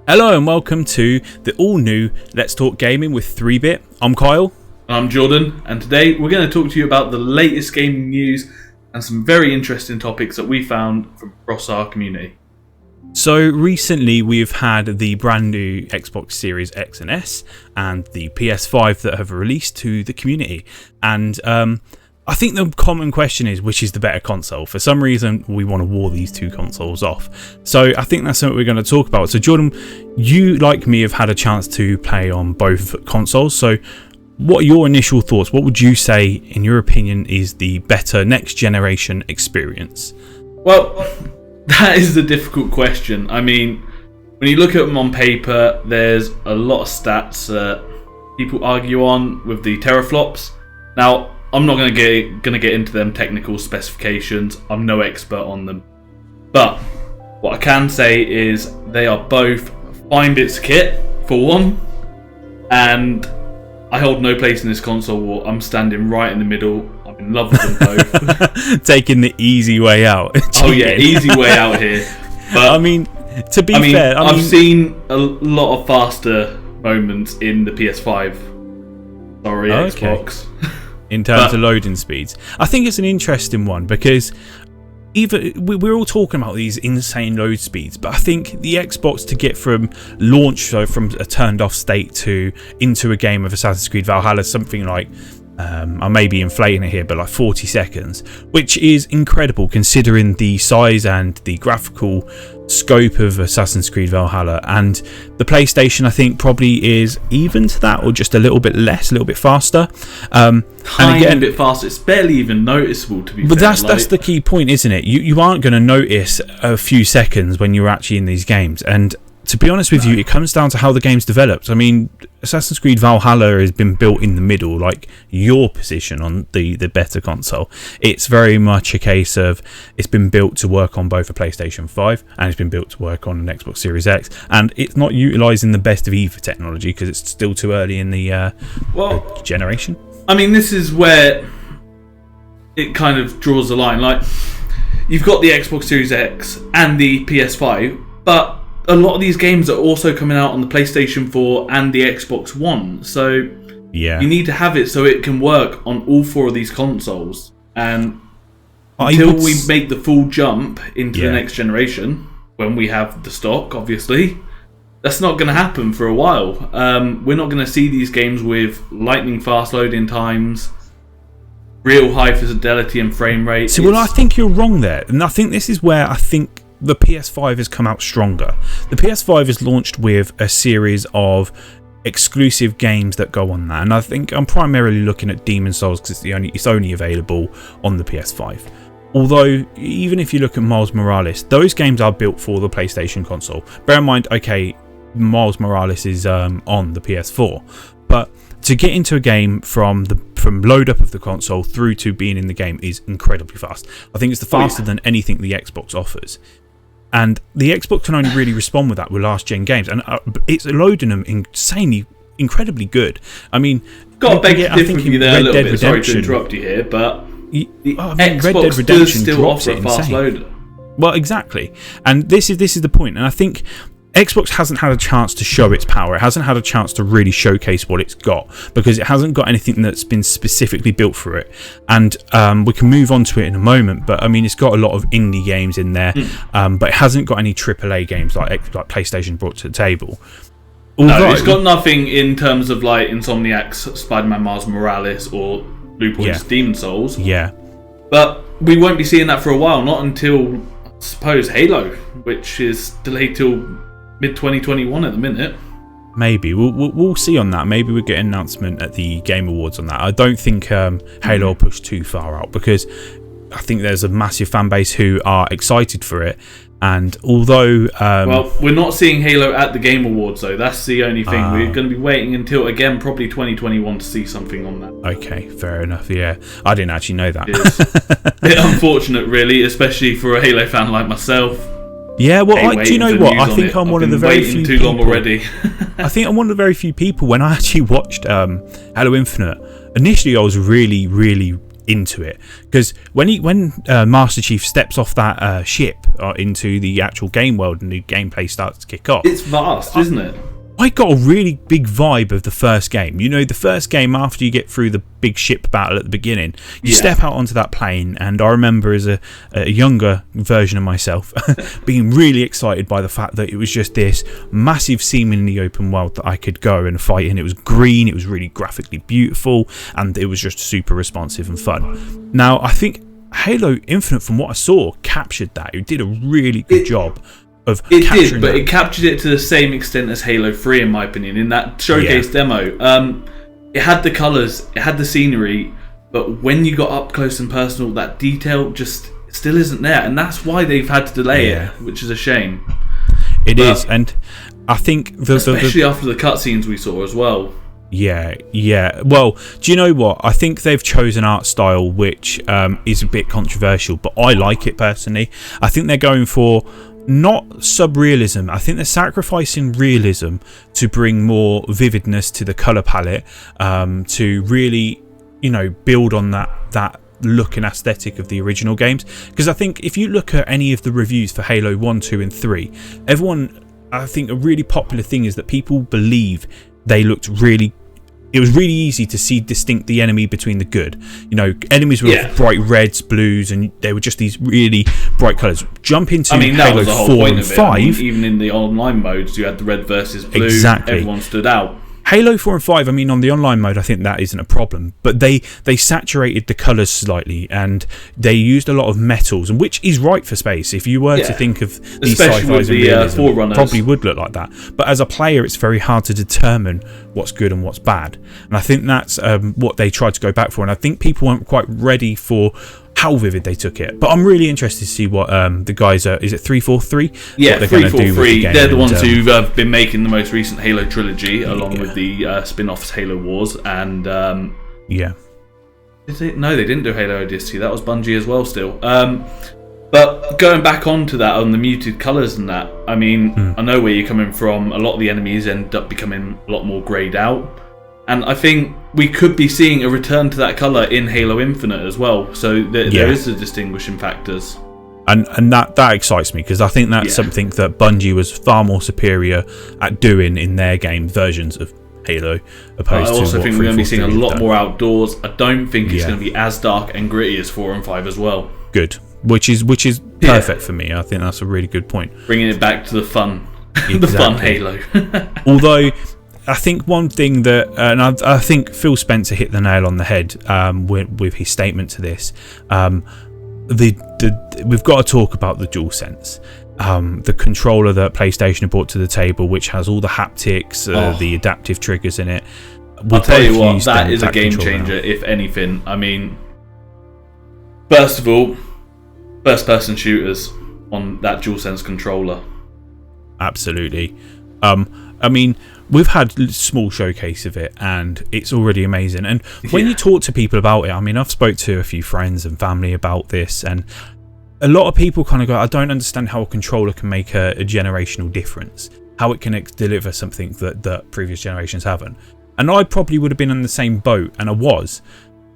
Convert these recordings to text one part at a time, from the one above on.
Hello and welcome to the all-new Let's Talk Gaming with 3-Bit. I'm Kyle. I'm Jordan, and today we're going to talk to you about the latest gaming news and some very interesting topics that we found from across our community. So recently we've had the brand new Xbox Series X and S and the PS5 that have released to the community, and I think the common question is, which is the better console? For some reason, we want to war these two consoles off. So I think that's something we're going to talk about. So Jordan, you, like me, have had a chance to play on both consoles. So what are your initial thoughts? What would you say, in your opinion, is the better next generation experience? Well, that is the difficult question. I mean, when you look at them on paper, there's a lot of stats that people argue on with the teraflops. Now, I'm not going to get into them technical specifications. I'm no expert on them. But what I can say is they are both fine bits of kit, for one. And I hold no place in this console war. I'm standing right in the middle. I'm in love with them both. Taking the easy way out. Oh yeah, easy way out here. But I mean, to be fair, I've seen a lot of faster moments in the PS5. Sorry, Xbox. In terms of loading speeds, I think it's an interesting one because we're all talking about these insane load speeds, but I think the Xbox to get from launch, so from a turned off state to into a game of Assassin's Creed Valhalla, something like I may be inflating it here, but like 40 seconds, which is incredible considering the size and the graphical scope of Assassin's Creed Valhalla. And the PlayStation, I think, probably is even to that or just a little bit less, a little bit faster. And again, a bit faster. It's barely even noticeable, to be fair. But that's the key point, isn't it? You aren't going to notice a few seconds when you're actually in these games. And to be honest with you, it comes down to how the game's developed. I mean, Assassin's Creed Valhalla has been built in the middle, like your position on the better console. It's very much a case of it's been built to work on both a PlayStation 5 and it's been built to work on an Xbox Series X. And it's not utilising the best of either technology because it's still too early in the generation. I mean, this is where it kind of draws the line. Like, you've got the Xbox Series X and the PS5, but a lot of these games are also coming out on the PlayStation 4 and the Xbox One. So yeah, you need to have it so it can work on all four of these consoles. And until we make the full jump into the next generation, when we have the stock, obviously, that's not going to happen for a while. We're not going to see these games with lightning fast loading times, real high fidelity and frame rate. So, well, I think you're wrong there. And I think this is where I think the PS5 has come out stronger. The PS5 is launched with a series of exclusive games that go on that, and I think I'm primarily looking at Demon's Souls because it's only available on the PS5. Although, even if you look at Miles Morales, those games are built for the PlayStation console. Bear in mind, okay, Miles Morales is on the PS4, but to get into a game from load up of the console through to being in the game is incredibly fast. I think it's the faster than anything the Xbox offers. And the Xbox can only really respond with that with last gen games, and it's loading them incredibly good. I mean, got to beg to differ with you there a little bit. Sorry to interrupt you here, but the Xbox does still offer a fast loader. Well, exactly, and this is the point. And I think Xbox hasn't had a chance to show its power. It hasn't had a chance to really showcase what it's got because it hasn't got anything that's been specifically built for it. And we can move on to it in a moment, but I mean, it's got a lot of indie games in there, but it hasn't got any AAA games like PlayStation brought to the table. Although, no, it's got nothing in terms of like Insomniac's Spider-Man Miles Morales or Bluepoint's Demon's Souls. Yeah. But we won't be seeing that for a while, not until, I suppose, Halo, which is delayed till mid-2021 at the minute. Maybe we'll see on that. Maybe we'll get an announcement at the Game Awards on that. I don't think Halo will push too far out because I think there's a massive fan base who are excited for it. And although well, we're not seeing Halo at the Game Awards though. That's the only thing. We're going to be waiting until again probably 2021 to see something on that. Okay, fair enough. Yeah, I didn't actually know that. It's a bit unfortunate, really, especially for a Halo fan like myself. Yeah, well, do you know what? I think I'm one of the very few people. Long already. I think I'm one of the very few people when I actually watched Halo Infinite. Initially, I was really, really into it, because when Master Chief steps off that ship into the actual game world and the gameplay starts to kick off, it's vast, isn't it? I got a really big vibe of the first game. You know, the first game, after you get through the big ship battle at the beginning, you step out onto that plane, and I remember as a younger version of myself being really excited by the fact that it was just this massive, seemingly open world that I could go and fight in. It was green, it was really graphically beautiful, and it was just super responsive and fun. Now, I think Halo Infinite, from what I saw, captured that. It did a really good job. It did, but it captured it to the same extent as Halo 3, in my opinion. In that showcase demo, it had the colours, it had the scenery, but when you got up close and personal, that detail just still isn't there, and that's why they've had to delay it, which is a shame. It is, and I think especially after the cutscenes we saw as well. Yeah. Well, do you know what? I think they've chosen art style which is a bit controversial, but I like it personally. I think they're going for not sub-realism. I think they're sacrificing realism to bring more vividness to the colour palette, to really, build on that look and aesthetic of the original games. Because I think if you look at any of the reviews for Halo 1, 2 and 3, I think a really popular thing is that people believe it was really easy to see distinct the enemy between the good. Enemies were bright reds, blues, and they were just these really bright colours. Jump into Halo 4 and 5. Even in the online modes, you had the red versus blue. Exactly. Everyone stood out. Halo 4 and 5, on the online mode, I think that isn't a problem. But they saturated the colours slightly, and they used a lot of metals, and which is right for space. If you were to think of these sci-fis and realism, it probably would look like that. But as a player, it's very hard to determine what's good and what's bad. And I think that's what they tried to go back for. And I think people weren't quite ready for how vivid they took it. But I'm really interested to see what the guys are. Is it 343? Yeah, 343. They're the ones who've been making the most recent Halo trilogy, along with the spin-offs Halo Wars and No, they didn't do Halo Odyssey. That was Bungie as well. Still, but going back onto that on the muted colours and that, I know where you're coming from. A lot of the enemies end up becoming a lot more greyed out. And I think we could be seeing a return to that colour in Halo Infinite as well. So there is the distinguishing factors. And that excites me, because I think that's something that Bungie was far more superior at doing in their game versions of Halo, opposed to. I also think we're going to be seeing a lot more outdoors. I don't think it's going to be as dark and gritty as 4 and 5 as well. Good. Which is perfect for me. I think that's a really good point. Bringing it back to the fun. The fun Halo. Although I think one thing that, and I think Phil Spencer hit the nail on the head with his statement to this. We've got to talk about the DualSense, the controller that PlayStation brought to the table, which has all the haptics, the adaptive triggers in it. I'll tell you what, that is a game changer, if anything. First of all, first-person shooters on that DualSense controller. Absolutely. We've had a small showcase of it, and it's already amazing. And when you talk to people about it, I've spoke to a few friends and family about this, and a lot of people kind of go, I don't understand how a controller can make a generational difference, how it can deliver something that previous generations haven't. And I probably would have been in the same boat, and I was,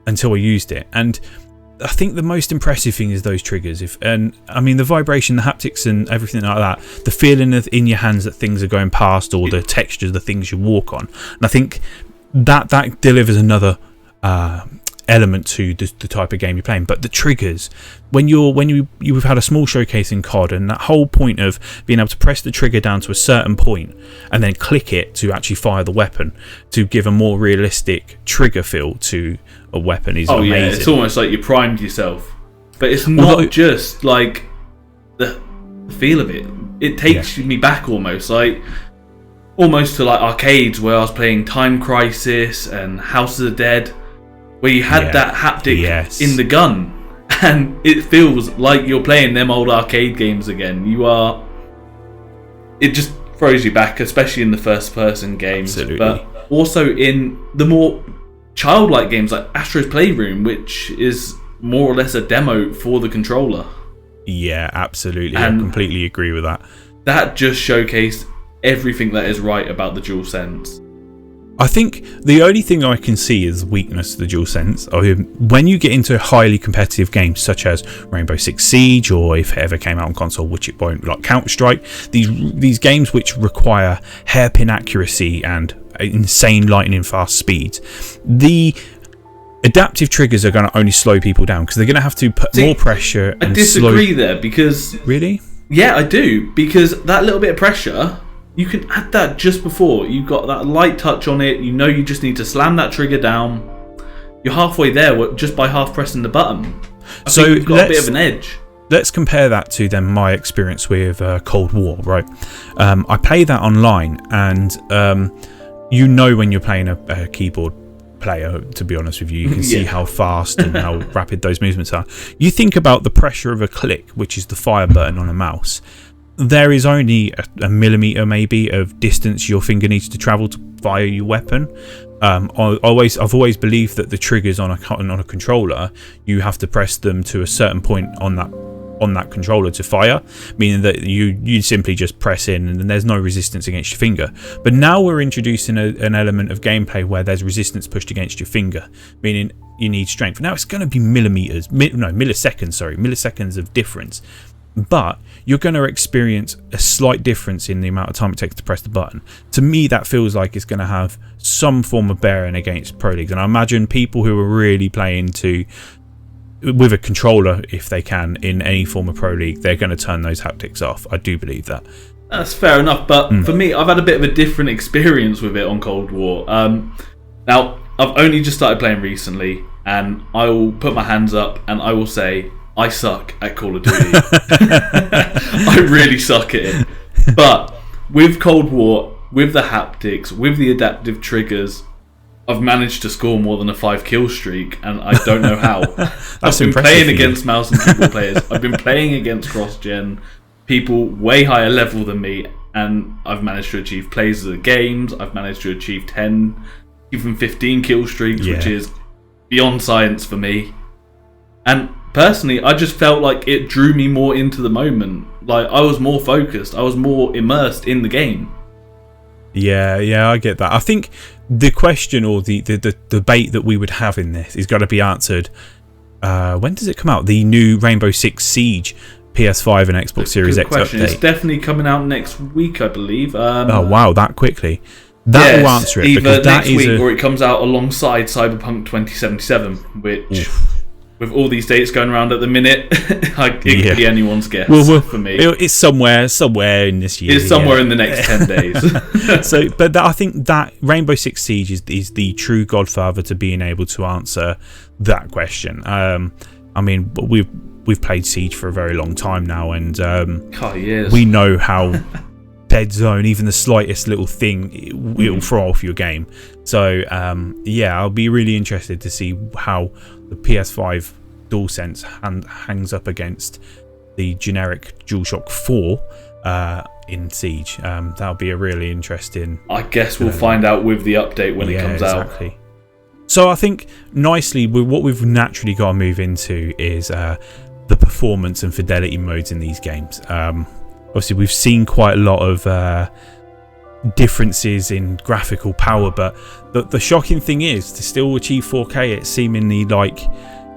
until I used it. And I think the most impressive thing is those triggers. The vibration, the haptics and everything like that, the feeling in your hands that things are going past, or the textures, the things you walk on. And I think that delivers another element to the type of game you're playing. But the triggers, when you've had a small showcase in COD, and that whole point of being able to press the trigger down to a certain point and then click it to actually fire the weapon to give a more realistic trigger feel to a weapon is amazing. Yeah, it's almost like you primed yourself. But it's not just like the feel of it. It takes me back almost to like arcades where I was playing Time Crisis and House of the Dead, where you had that haptic in the gun, and it feels like you're playing them old arcade games again. It just throws you back, especially in the first person games. Absolutely. But also in the more childlike games like Astro's Playroom, which is more or less a demo for the controller. Yeah, absolutely. And I completely agree with that. That just showcased everything that is right about the DualSense. I think the only thing I can see is weakness to the DualSense. When you get into highly competitive games such as Rainbow Six Siege, or if it ever came out on console, which it won't, like Counter-Strike, these games which require hairpin accuracy and insane lightning fast speeds, the adaptive triggers are going to only slow people down because they're going to have to put more pressure. I disagree there because... Really? Yeah, I do, because that little bit of pressure... You can add that just before. You've got that light touch on it. You know you just need to slam that trigger down. You're halfway there just by half pressing the button. So you've got a bit of an edge. Let's compare that to then my experience with Cold War, right? I play that online, and you know when you're playing a keyboard player, to be honest with you. You can see how fast and how rapid those movements are. You think about the pressure of a click, which is the fire button on a mouse. There is only a millimetre maybe of distance your finger needs to travel to fire your weapon. I've always believed that the triggers on a controller, you have to press them to a certain point on that controller to fire, meaning that you simply just press in and there's no resistance against your finger. But now we're introducing an element of gameplay where there's resistance pushed against your finger, meaning you need strength. Now it's going to be milliseconds of difference. But you're going to experience a slight difference in the amount of time it takes to press the button. To me, that feels like it's going to have some form of bearing against Pro Leagues. And I imagine people who are really playing with a controller, if they can, in any form of Pro League, they're going to turn those haptics off. I do believe that. That's fair enough. But for me, I've had a bit of a different experience with it on Cold War. Now, I've only just started playing recently, and I will put my hands up and I will say... I suck at Call of Duty. I really suck at it. But with Cold War, with the haptics, with the adaptive triggers, I've managed to score more than a 5 kill streak, and I don't know how. I've been playing against mouse and keyboard players. I've been playing against cross-gen people way higher level than me, and I've managed to achieve plays of the games. I've managed to achieve 10, even 15 kill streaks, which is beyond science for me. And personally, I just felt like it drew me more into the moment. Like, I was more focused. I was more immersed in the game. Yeah, I get that. I think the question or the debate that we would have in this is got to be answered. When does it come out? The new Rainbow Six Siege PS5 and Xbox Series X update. It's definitely coming out next week, I believe. Oh, wow, that quickly. That will answer it. Either next week or it comes out alongside Cyberpunk 2077, which... Oof. With all these dates going around at the minute, it could be anyone's guess for me. It's somewhere in this year. It's somewhere in the next 10 days. But I think that Rainbow Six Siege is the true godfather to being able to answer that question. I mean, we've played Siege for a very long time now, and we know how dead zone, even the slightest little thing, it'll throw off your game. So I'll be really interested to see how the PS5 DualSense hangs up against the generic DualShock 4 in Siege. That'll be a really interesting... I guess we'll find out with the update when it comes out. So I think nicely, what we've naturally got to move into is the performance and fidelity modes in these games. Obviously, we've seen quite a lot of differences in graphical power, but the shocking thing is to still achieve 4K, it's seemingly like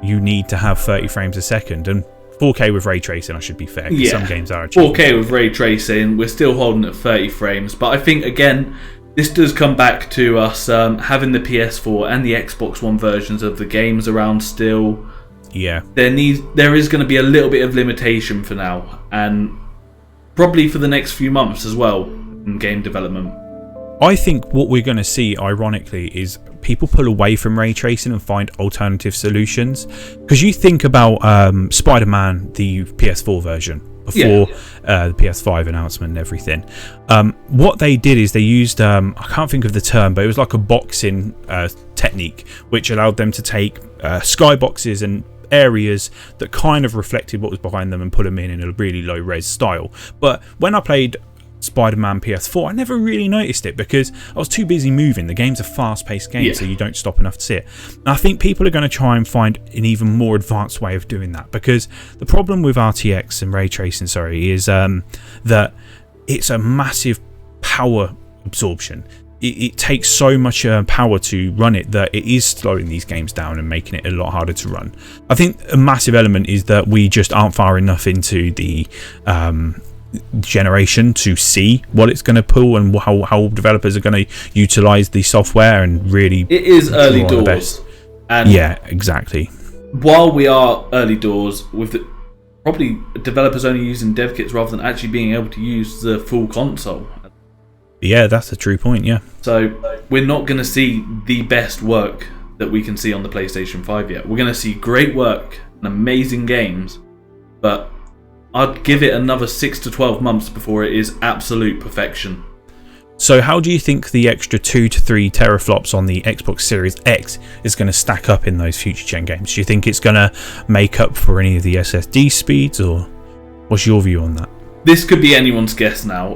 you need to have 30 frames a second, and 4K with ray tracing, I should be fair, because some games are achievable. 4K with ray tracing, we're still holding at 30 frames, but I think again this does come back to us having the PS4 and the Xbox One versions of the games around still. There is going to be a little bit of limitation for now, and probably for the next few months as well in game development. I think what we're going to see, ironically, is people pull away from ray tracing and find alternative solutions. Because you think about Spider-Man, the PS4 version, before the PS5 announcement and everything. What they did is they used, I can't think of the term, but it was like a boxing technique, which allowed them to take skyboxes and areas that kind of reflected what was behind them and put them in a really low res style. But when I played Spider-Man PS4, I never really noticed it because I was too busy moving. The game's a fast-paced game, so you don't stop enough to see it. And I think people are going to try and find an even more advanced way of doing that, because the problem with RTX and ray tracing, is that it's a massive power absorption. it takes so much power to run it that it is slowing these games down and making it a lot harder to run. I think a massive element is that we just aren't far enough into the generation to see what it's going to pull and how developers are going to utilize the software and really. It is early doors, and yeah, exactly. While we are early doors with probably developers only using dev kits rather than actually being able to use the full console. Yeah, that's a true point. Yeah. So we're not going to see the best work that we can see on the PlayStation 5 yet. We're going to see great work and amazing games, but I'd give it another 6 to 12 months before it is absolute perfection. So how do you think the extra 2 to 3 teraflops on the Xbox Series X is going to stack up in those future gen games? Do you think it's going to make up for any of the SSD speeds, or what's your view on that? This could be anyone's guess now.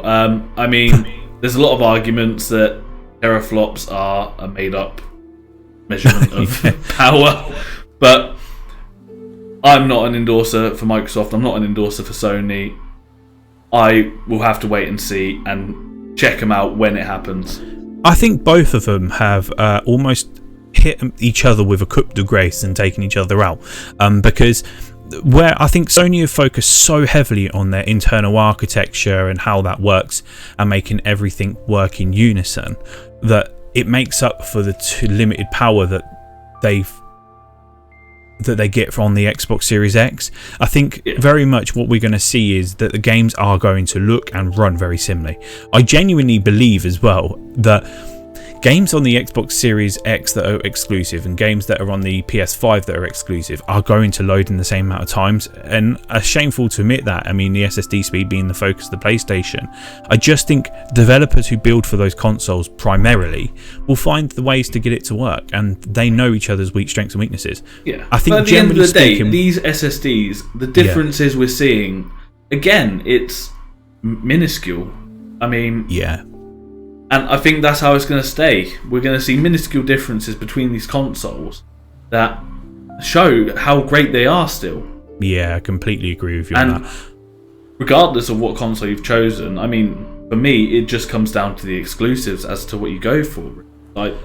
I mean, there's a lot of arguments that teraflops are a made-up measurement of power, but I'm not an endorser for Microsoft. I'm not an endorser for Sony. I will have to wait and see and check them out when it happens. I think both of them have almost hit each other with a coup de grace and taken each other out, because where I think Sony have focused so heavily on their internal architecture and how that works and making everything work in unison, that it makes up for the limited power that they get from the Xbox Series X. I think very much what we're going to see is that the games are going to look and run very similarly. I genuinely believe as well that games on the Xbox Series X that are exclusive and games that are on the PS5 that are exclusive are going to load in the same amount of times, and it's shameful to admit that. I mean, the SSD speed being the focus of the PlayStation. I just think developers who build for those consoles primarily will find the ways to get it to work, and they know each other's weak strengths and weaknesses. Yeah, I think but at the end of the day, speaking, these SSDs, the differences we're seeing, again, it's minuscule. I mean, yeah. And I think that's how it's going to stay. We're going to see minuscule differences between these consoles that show how great they are still. Yeah, I completely agree with you on that. Regardless of what console you've chosen, I mean, for me, it just comes down to the exclusives as to what you go for. Like,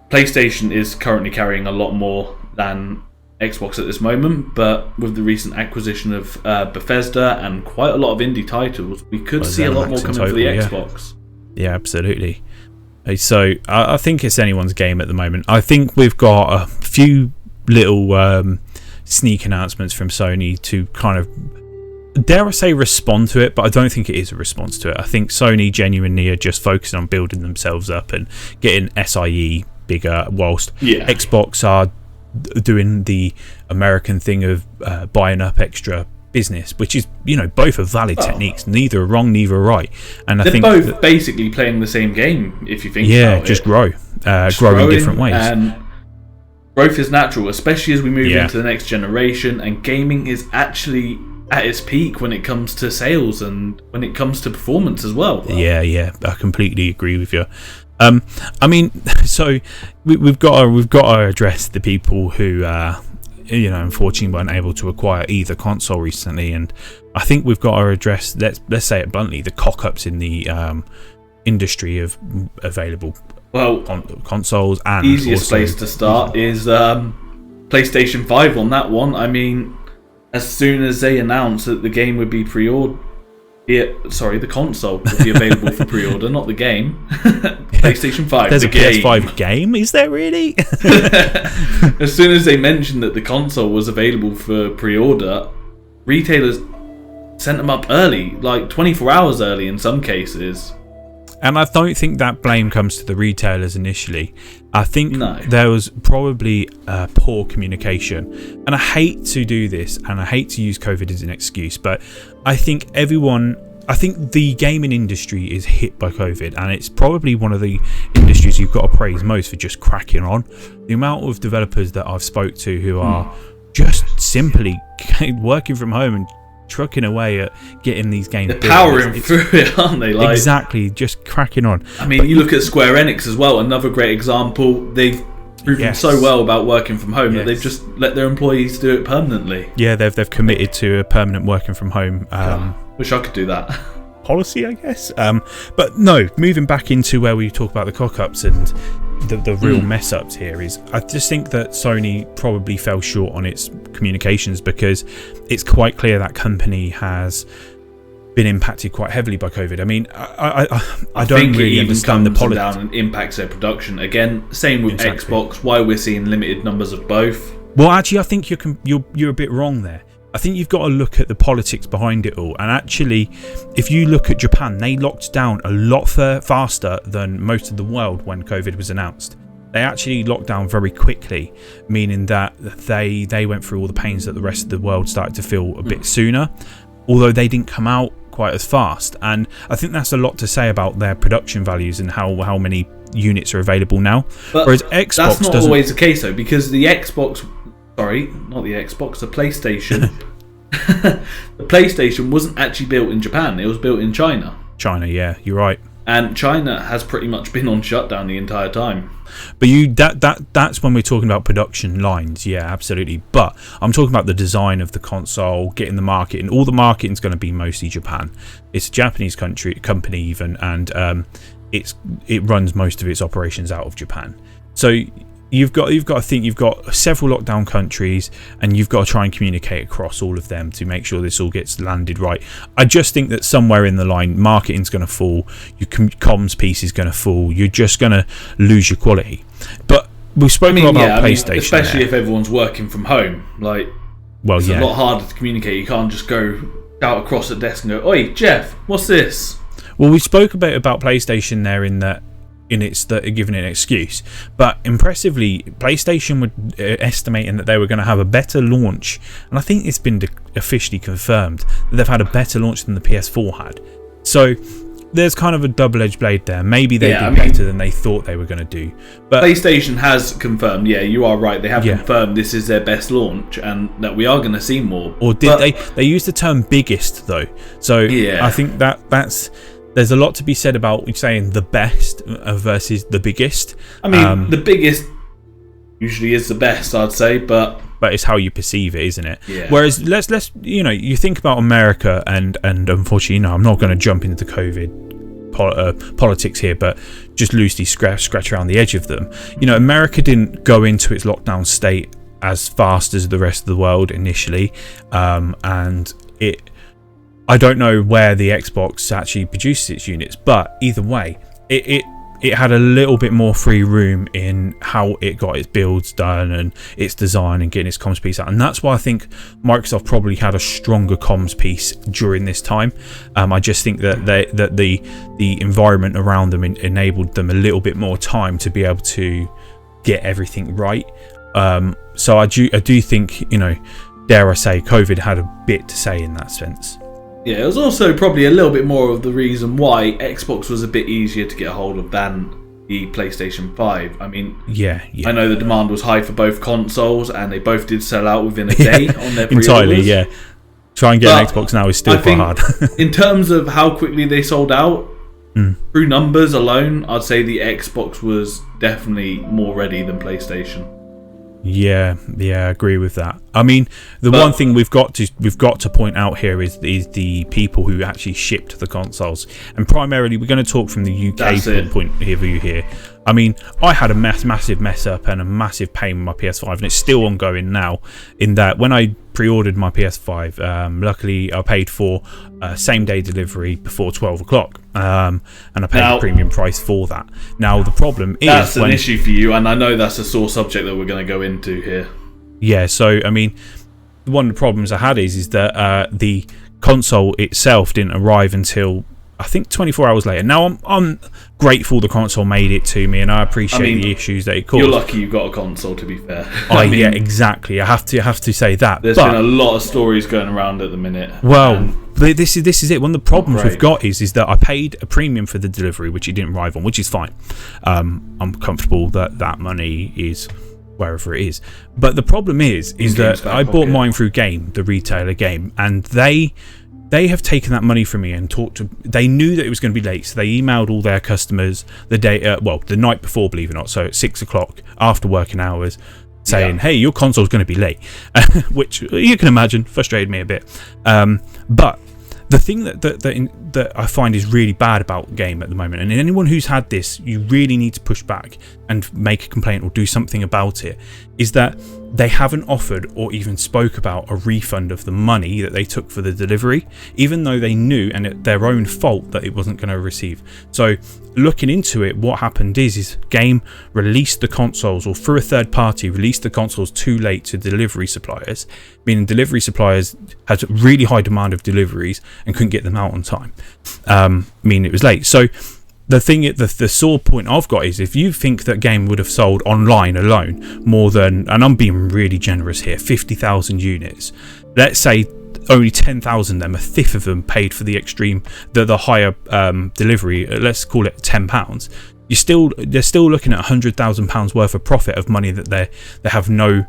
PlayStation is currently carrying a lot more than Xbox at this moment, but with the recent acquisition of Bethesda and quite a lot of indie titles, we could see a lot more coming for the Xbox. Yeah, absolutely. So I think it's anyone's game at the moment. I think we've got a few little sneak announcements from Sony to kind of, dare I say, respond to it, but I don't think it is a response to it. I think Sony genuinely are just focusing on building themselves up and getting SIE bigger, whilst Xbox are doing the American thing of buying up extra business, which is, you know, both are valid techniques. Neither are wrong, neither are right. And they're both basically playing the same game, if you think about just it. Grow in different ways. And growth is natural, especially as we move into the next generation, and gaming is actually at its peak when it comes to sales and when it comes to performance as well. Yeah, I completely agree with you. I mean, so we've got to address the people who unfortunately weren't able to acquire either console recently, and I think we've got to address, let's say it bluntly, the cock-ups in the industry of available consoles. And easiest place to start is PlayStation 5 on that one. I mean, as soon as they announced that the game would be the console would be available for pre-order, not the game. PlayStation 5. There's a PS5 game? Is there really? As soon as they mentioned that the console was available for pre-order, retailers sent them up early, like 24 hours early in some cases. And I don't think that blame comes to the retailers initially. I think there was probably poor communication. And I hate to do this, and I hate to use COVID as an excuse, but I think the gaming industry is hit by COVID, and it's probably one of the industries you've got to praise most for just cracking on. The amount of developers that I've spoke to who are just simply working from home and trucking away at getting these games. They're powering through it, aren't they? Like, exactly, just cracking on. I mean, you look at Square Enix as well, another great example. They've proven so well about working from home that they've just let their employees do it permanently. Yeah, they've committed to a permanent working from home. Wish I could do that. policy, I guess. But no, moving back into where we talk about the cock-ups and the real mess-ups here is, I just think that Sony probably fell short on its communications, because it's quite clear that company has been impacted quite heavily by COVID. I mean, I don't really understand the politics. Down and impacts their production. Again, same with Xbox. Why we're seeing limited numbers of both. Well, actually, I think you're a bit wrong there. I think you've got to look at the politics behind it all. And actually, if you look at Japan, they locked down a lot faster than most of the world when COVID was announced. They actually locked down very quickly, meaning that they went through all the pains that the rest of the world started to feel a bit sooner, although they didn't come out quite as fast. And I think that's a lot to say about their production values and how many units are available now. But whereas Xbox that's not always the case, though, because the Xbox... Sorry, not the Xbox, the PlayStation. The PlayStation wasn't actually built in Japan. It was built in China. China, yeah, you're right. And China has pretty much been on shutdown the entire time. But that's when we're talking about production lines, yeah, absolutely. But I'm talking about the design of the console, getting the market, and all the marketing's going to be mostly Japan. It's a Japanese company even, and it runs most of its operations out of Japan. So you've got to think you've got several lockdown countries, and you've got to try and communicate across all of them to make sure this all gets landed right. I just think that somewhere in the line, marketing's going to fall, your comms piece is going to fall, you're just going to lose your quality. But we've spoken about PlayStation, especially if everyone's working from home. Like, it's a lot harder to communicate. You can't just go out across the desk and go, "Oi, Jeff, what's this?" Well, we spoke a bit about PlayStation there in giving an excuse, but impressively, PlayStation were estimating that they were going to have a better launch, and I think it's been officially confirmed that they've had a better launch than the PS4 had. So there's kind of a double-edged blade there. Maybe they did better than they thought they were going to do. But PlayStation has confirmed, yeah, you are right, they have confirmed this is their best launch, and that we are going to see more. Or did they used the term biggest, though. So I think that's... There's a lot to be said about saying the best versus the biggest. I mean, the biggest usually is the best, I'd say, but it's how you perceive it, isn't it? Yeah. Whereas let's you think about America, and unfortunately, I'm not going to jump into the COVID politics here, but just loosely scratch around the edge of them. America didn't go into its lockdown state as fast as the rest of the world initially, and I don't know where the Xbox actually produces its units, but either way, it had a little bit more free room in how it got its builds done and its design and getting its comms piece out. And that's why I think Microsoft probably had a stronger comms piece during this time. I just think that the environment around them enabled them a little bit more time to be able to get everything right. So I do think, dare I say, COVID had a bit to say in that sense. Yeah, it was also probably a little bit more of the reason why Xbox was a bit easier to get a hold of than the PlayStation 5. I mean, I know the demand was high for both consoles, and they both did sell out within a day on their pre-orders. Entirely, yeah. Try and get an Xbox now is still quite hard. In terms of how quickly they sold out, through numbers alone, I'd say the Xbox was definitely more ready than PlayStation. Yeah, I agree with that. I mean, one thing we've got to point out here is the people who actually shipped the consoles, and primarily we're going to talk from the UK point of view here. I mean, I had a massive mess up and a massive pain with my PS5, and it's still ongoing now. In that, when I pre-ordered my PS5, luckily I paid for same day delivery before 12 o'clock, and I paid a premium price for that. Now the problem is that's an issue for you, and I know that's a sore subject that we're going to go into here. Yeah, so I mean, one of the problems I had is that the console itself didn't arrive until I think 24 hours later. Now I'm grateful the console made it to me, and I appreciate the issues that it caused. You're lucky you got a console, to be fair. Yeah, exactly. I have to say that. There's been a lot of stories going around at the minute. Well, this is it. One of the problems we've got is that I paid a premium for the delivery, which it didn't arrive on, which is fine. I'm comfortable that money is wherever it is. But the problem is that I bought mine through the retailer Game, and they have taken that money from me and they knew that it was going to be late, so they emailed all their customers the night before, believe it or not, so at 6 o'clock after working hours, saying, hey, your console's going to be late, which you can imagine frustrated me a bit. But The thing that I find is really bad about Game at the moment, and anyone who's had this, you really need to push back and make a complaint or do something about it, is that they haven't offered or even spoke about a refund of the money that they took for the delivery, even though they knew and at their own fault that it wasn't going to receive. So looking into it, what happened is Game released the consoles, or through a third party released the consoles too late to delivery suppliers, meaning delivery suppliers had really high demand of deliveries and couldn't get them out on time, meaning it was late. So the sore point I've got is, if you think that Game would have sold online alone more than, and I'm being really generous here, 50,000 units, let's say only 10,000 of them, a fifth of them, paid for the higher delivery, let's call it £10, they're still looking at £100,000 worth of profit of money that they have no,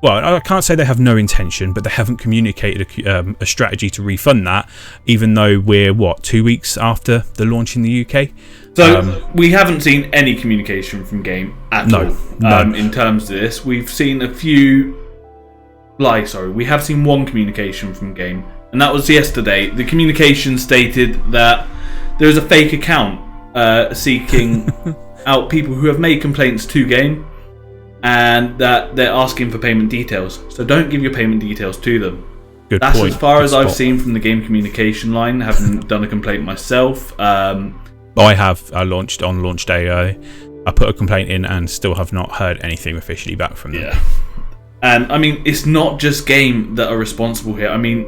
well, I can't say they have no intention, but they haven't communicated a strategy to refund that, even though we're 2 weeks after the launch in the UK. So we haven't seen any communication from Game at all. No. In terms of this, we've seen we have seen one communication from Game, and that was yesterday. The communication stated that there is a fake account seeking out people who have made complaints to Game, and that they're asking for payment details. So don't give your payment details to them. That's as far as I've seen from the Game communication line. Haven't done a complaint myself. I launched on launch day. I put a complaint in and still have not heard anything officially back from them. Yeah. And I mean, it's not just Game that are responsible here. I mean,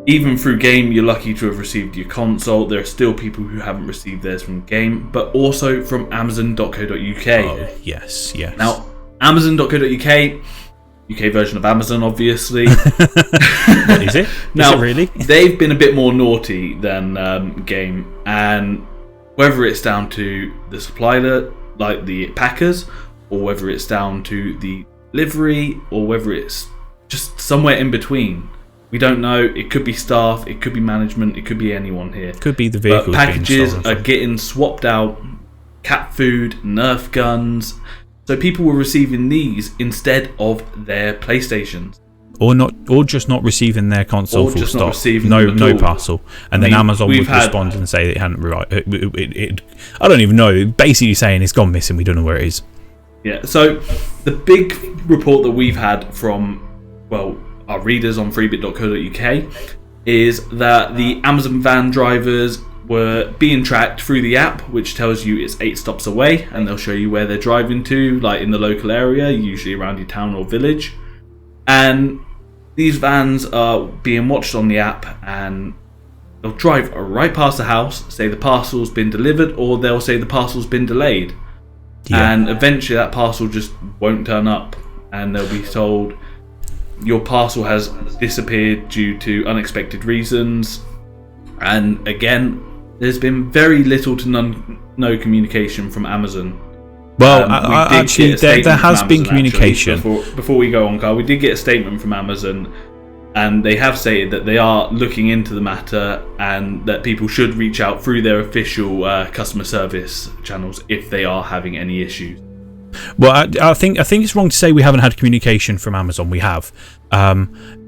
even through Game, you're lucky to have received your console. There are still people who haven't received theirs from Game, but also from Amazon.co.uk. Oh, yes. Now, Amazon.co.uk, UK version of Amazon, obviously. Is it? Now, is it really? They've been a bit more naughty than Game, and whether it's down to the supplier, like the packers, or whether it's down to the delivery, or whether it's just somewhere in between, we don't know. It could be staff, it could be management, it could be anyone here. Could be the vehicles. But packages are getting swapped out, cat food, Nerf guns. So people were receiving these instead of their PlayStations, or just not receiving their console. Or full just stop. Not receiving no parcel, and then Amazon would respond and say that it hadn't arrived. I don't even know. Basically saying it's gone missing. We don't know where it is. Yeah. So the big report that we've had from our readers on freebit.co.uk is that the Amazon van drivers were being tracked through the app, which tells you it's 8 stops away, and they'll show you where they're driving to, like in the local area, usually around your town or village. And these vans are being watched on the app, and they'll drive right past the house, say the parcel's been delivered, or they'll say the parcel's been delayed. Yeah. And eventually that parcel just won't turn up, and they'll be told your parcel has disappeared due to unexpected reasons. And again, there's been very little to no communication from Amazon. Well, actually, there has been communication. Before we go on, Carl, we did get a statement from Amazon, and they have stated that they are looking into the matter and that people should reach out through their official customer service channels if they are having any issues. Well, I think it's wrong to say we haven't had communication from Amazon. We have.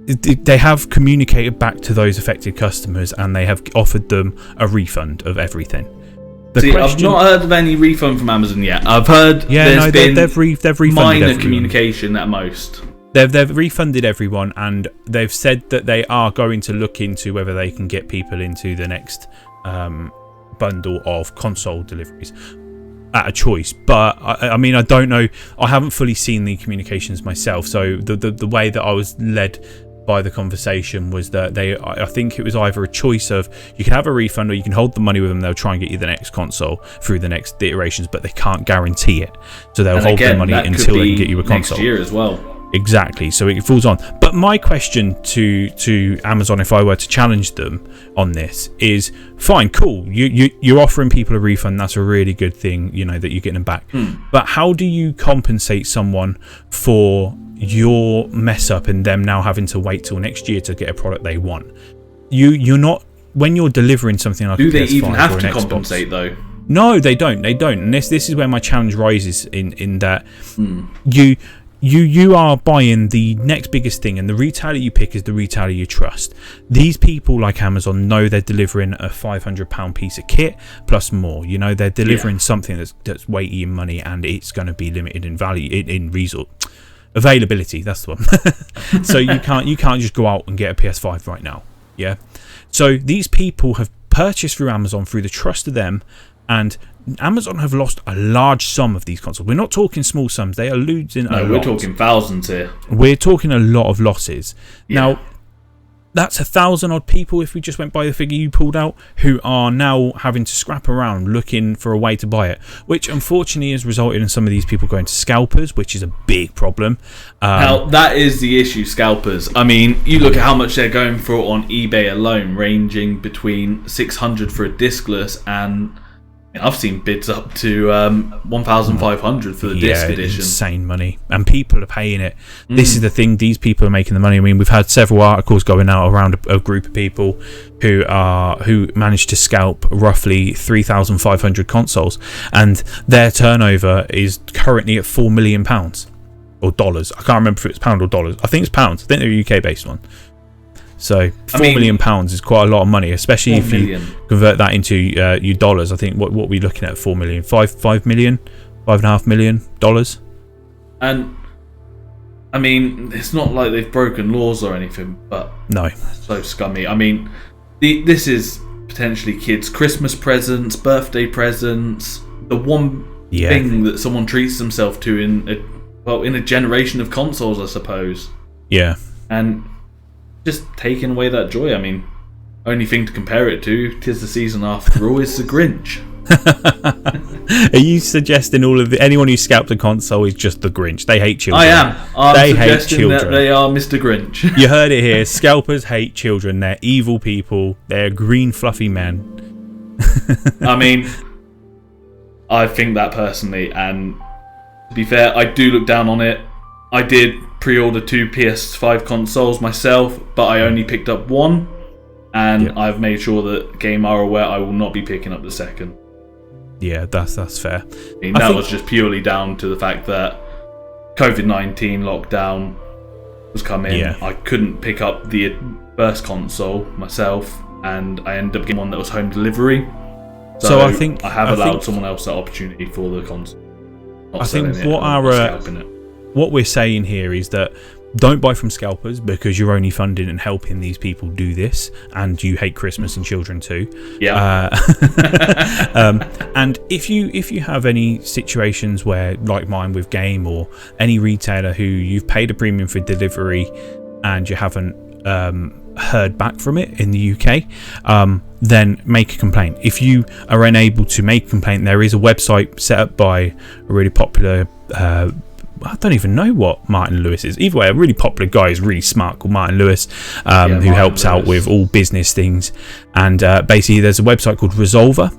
They have communicated back to those affected customers, and they have offered them a refund of everything. I've not heard of any refund from Amazon yet. I've heard they've refunded minor everyone. Communication at most. They've refunded everyone, and they've said that they are going to look into whether they can get people into the next bundle of console deliveries at a choice. But I mean, I don't know. I haven't fully seen the communications myself, so the way that I was led by the conversation was that I think it was either a choice of you can have a refund or you can hold the money with them. They'll try and get you the next console through the next iterations, but they can't guarantee it, so they'll hold the money until they can get you a console next year as well. Exactly, so it falls on. But my question to Amazon, if I were to challenge them on this, is fine, cool, you're offering people a refund. That's a really good thing, that you're getting them back. But how do you compensate someone for your mess up and them now having to wait till next year to get a product they want? You're not, when you're delivering something like do a PS5 they even have or to an compensate Xbox, though? No, they don't. And this is where my challenge rises in that you are buying the next biggest thing, and the retailer you pick is the retailer you trust. These people like Amazon know they're delivering a £500 piece of kit plus more. You know, they're delivering something that's weighty in money, and it's going to be limited in value, in result availability. That's the one. So you can't just go out and get a PS5 right now. Yeah. So these people have purchased through Amazon through the trust of them, and Amazon have lost a large sum of these consoles. We're not talking small sums. They are losing a lot. We're talking thousands here. We're talking a lot of losses. Now, that's 1,000 odd people, if we just went by the figure you pulled out, who are now having to scrap around looking for a way to buy it, which unfortunately has resulted in some of these people going to scalpers, which is a big problem. Now, that is the issue, scalpers. I mean, you look at how much they're going for on eBay alone, ranging between 600 for a discless, and I've seen bids up to 1,500 for the disc edition. Insane money, and people are paying it. This is the thing; these people are making the money. I mean, we've had several articles going out around a group of people who managed to scalp roughly 3,500 consoles, and their turnover is currently at £4 million or dollars. I can't remember if it's pound or dollars. I think it's pounds. I think they're a UK based one. So £4 million is quite a lot of money, especially if you convert that into your dollars. I think what we're looking at 4 million, $5 million, $5.5 million. And I mean, it's not like they've broken laws or anything, but no, so scummy. I mean, this is potentially kids' Christmas presents, birthday presents, the one thing that someone treats themselves to in a generation of consoles, I suppose. Yeah, and just taking away that joy. I mean, only thing to compare it to, 'tis the season after all, is the Grinch. Are you suggesting anyone who scalped a console is just the Grinch? They hate children. I am. I'm suggesting that they are Mr. Grinch. You heard it here. Scalpers hate children. They're evil people. They're green fluffy men. I mean, I think that personally, and to be fair, I do look down on it. I did pre-order 2 PS5 consoles myself, but I only picked up one, and I've made sure that Game are aware I will not be picking up the second. Yeah, that's fair. I mean, that was just purely down to the fact that COVID-19 lockdown was coming. Yeah. I couldn't pick up the first console myself, and I ended up getting one that was home delivery. So I think I have allowed someone else that opportunity for the console. I think what we're saying here is that don't buy from scalpers, because you're only funding and helping these people do this, and you hate Christmas and children too. Yeah. And if you have any situations where, like mine with Game, or any retailer who you've paid a premium for delivery and you haven't heard back from it in the UK, then make a complaint. If you are unable to make a complaint, there is a website set up by a really popular I don't even know what Martin Lewis is. Either way, a really popular guy is really smart called Martin Lewis, who helps out with all business things. And basically, there's a website called Resolver,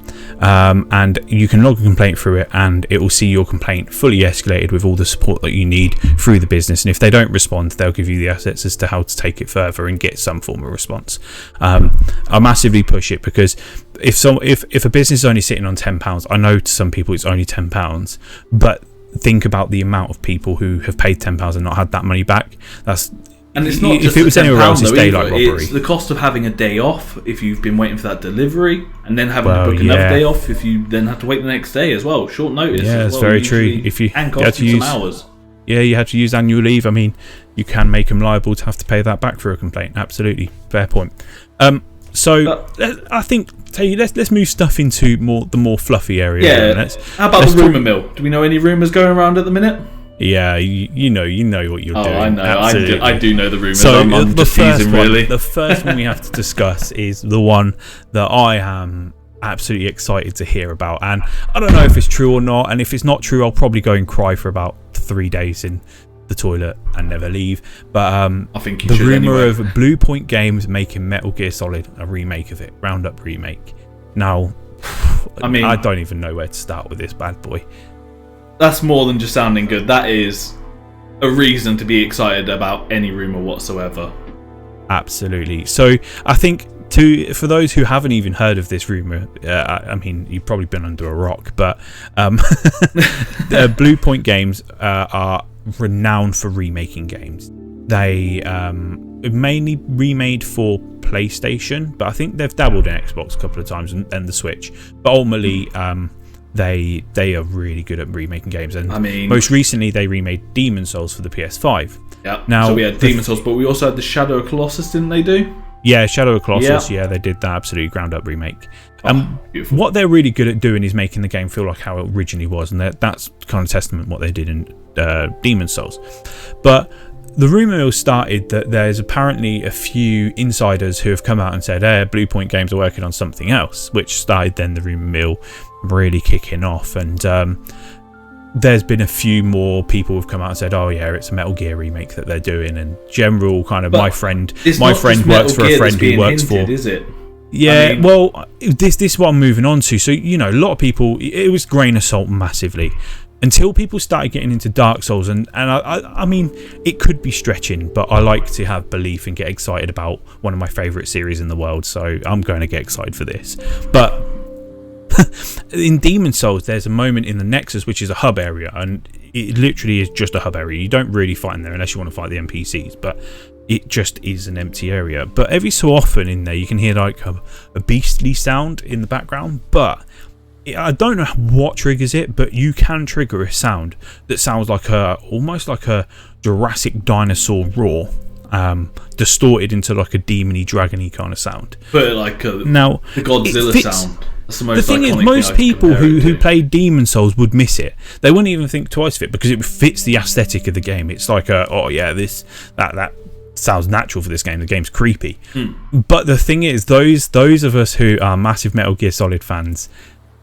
and you can log a complaint through it, and it will see your complaint fully escalated with all the support that you need through the business. And if they don't respond, they'll give you the assets as to how to take it further and get some form of response. I massively push it, because if a business is only sitting on £10, I know to some people it's only £10, but think about the amount of people who have paid £10 and not had that money back. And it's not if it was anywhere else, it's daylight robbery. It's the cost of having a day off if you've been waiting for that delivery, and then having to book another day off if you then have to wait the next day as well. Short notice. Yeah, it's very true. If you had to use some hours. Yeah, you had to use annual leave. I mean, you can make them liable to have to pay that back for a complaint. Absolutely, fair point. So I think let's move stuff into the more fluffy area. Yeah. How about the rumour mill? Do we know any rumours going around at the minute? Yeah, you know what you're doing. I know. Absolutely. I do know the rumours. So I'm just teasing, really. The first one we have to discuss is the one that I am absolutely excited to hear about, and I don't know if it's true or not. And if it's not true, I'll probably go and cry for about 3 days in the toilet and never leave. But I think the rumour of Blue Point Games making Metal Gear Solid, a remake of it, Roundup remake. Now, I mean, I don't even know where to start with this bad boy. That's more than just sounding good. That is a reason to be excited about any rumour whatsoever. Absolutely. So I think for those who haven't even heard of this rumour, I mean, you've probably been under a rock, but Blue Point Games are renowned for remaking games. They mainly remade for PlayStation, but I think they've dabbled in Xbox a couple of times and the Switch. But ultimately, they are really good at remaking games. And most recently, they remade Demon's Souls for the PS5. Yeah. Now, so we had Demon's Souls, but we also had the Shadow of Colossus, didn't they do? Yeah, Shadow of Colossus. Yeah, they did that absolutely ground up remake. What they're really good at doing is making the game feel like how it originally was, and that's kind of testament what they did in Demon's Souls. But the rumour mill started that there's apparently a few insiders who have come out and said, Blue Point Games are working on something else, which started then the rumour mill really kicking off. And there's been a few more people who've come out and said, oh yeah, it's a Metal Gear remake that they're doing, and general kind of my friend works for a friend who works for. Is it? Yeah, well, this is what I'm moving on to. So, you know, a lot of people, it was grain of salt massively until people started getting into Dark Souls. And I mean, it could be stretching, but I like to have belief and get excited about one of my favourite series in the world. So I'm going to get excited for this. But in Demon's Souls, there's a moment in the Nexus, which is a hub area, and it literally is just a hub area. You don't really fight in there unless you want to fight the NPCs, but it just is an empty area. But every so often in there, you can hear like a beastly sound in the background, but I don't know what triggers it, but you can trigger a sound that sounds like almost like a Jurassic dinosaur roar, distorted into like a demony, dragony kind of sound. But like the Godzilla sound. That's the thing is, most people who play Demon's Souls would miss it. They wouldn't even think twice of it because it fits the aesthetic of the game. It's like that sounds natural for this game. The game's creepy. But the thing is, those of us who are massive Metal Gear Solid fans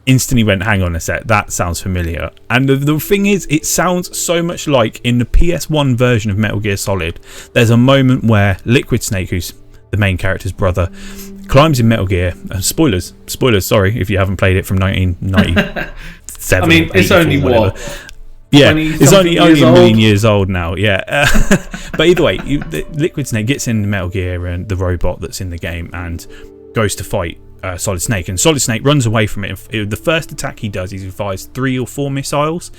instantly went, hang on a sec, that sounds familiar. And the thing is, it sounds so much like in the PS1 version of Metal Gear Solid, there's a moment where Liquid Snake, who's the main character's brother, climbs in Metal Gear. Spoilers, sorry if you haven't played it from 1997. I mean, it's only what? Yeah, it's only a million years old now. Yeah, but either way, Liquid Snake gets in Metal Gear and the robot that's in the game and goes to fight Solid Snake, and Solid Snake runs away from it. The first attack he does is he fires 3 or 4 missiles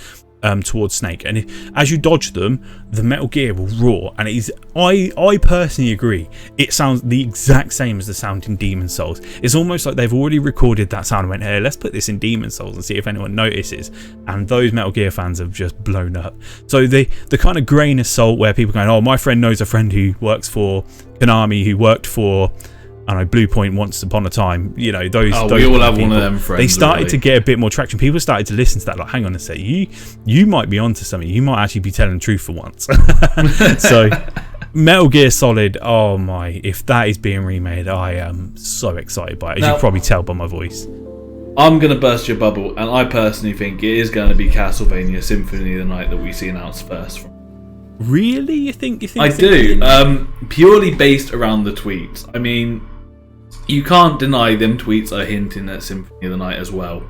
towards Snake, and as you dodge them, the Metal Gear will roar. And it is, I personally agree, it sounds the exact same as the sound in Demon's Souls. It's almost like they've already recorded that sound and went, hey, let's put this in Demon's Souls and see if anyone notices. And those Metal Gear fans have just blown up. So the kind of grain of salt where people are going, oh, my friend knows a friend who works for Konami, who worked for, I know, Blue Point once upon a time, you know, those we all have one of them friends. They started to get a bit more traction. People started to listen to that, like, hang on a sec, you might be onto something. You might actually be telling the truth for once. So Metal Gear Solid, oh my, if that is being remade, I am so excited by it, as you can probably tell by my voice. I'm going to burst your bubble, and I personally think it is going to be Castlevania Symphony of the Night that we see announced first. Really? You think I do. Purely based around the tweets. I mean, you can't deny them tweets are hinting at Symphony of the Night as well.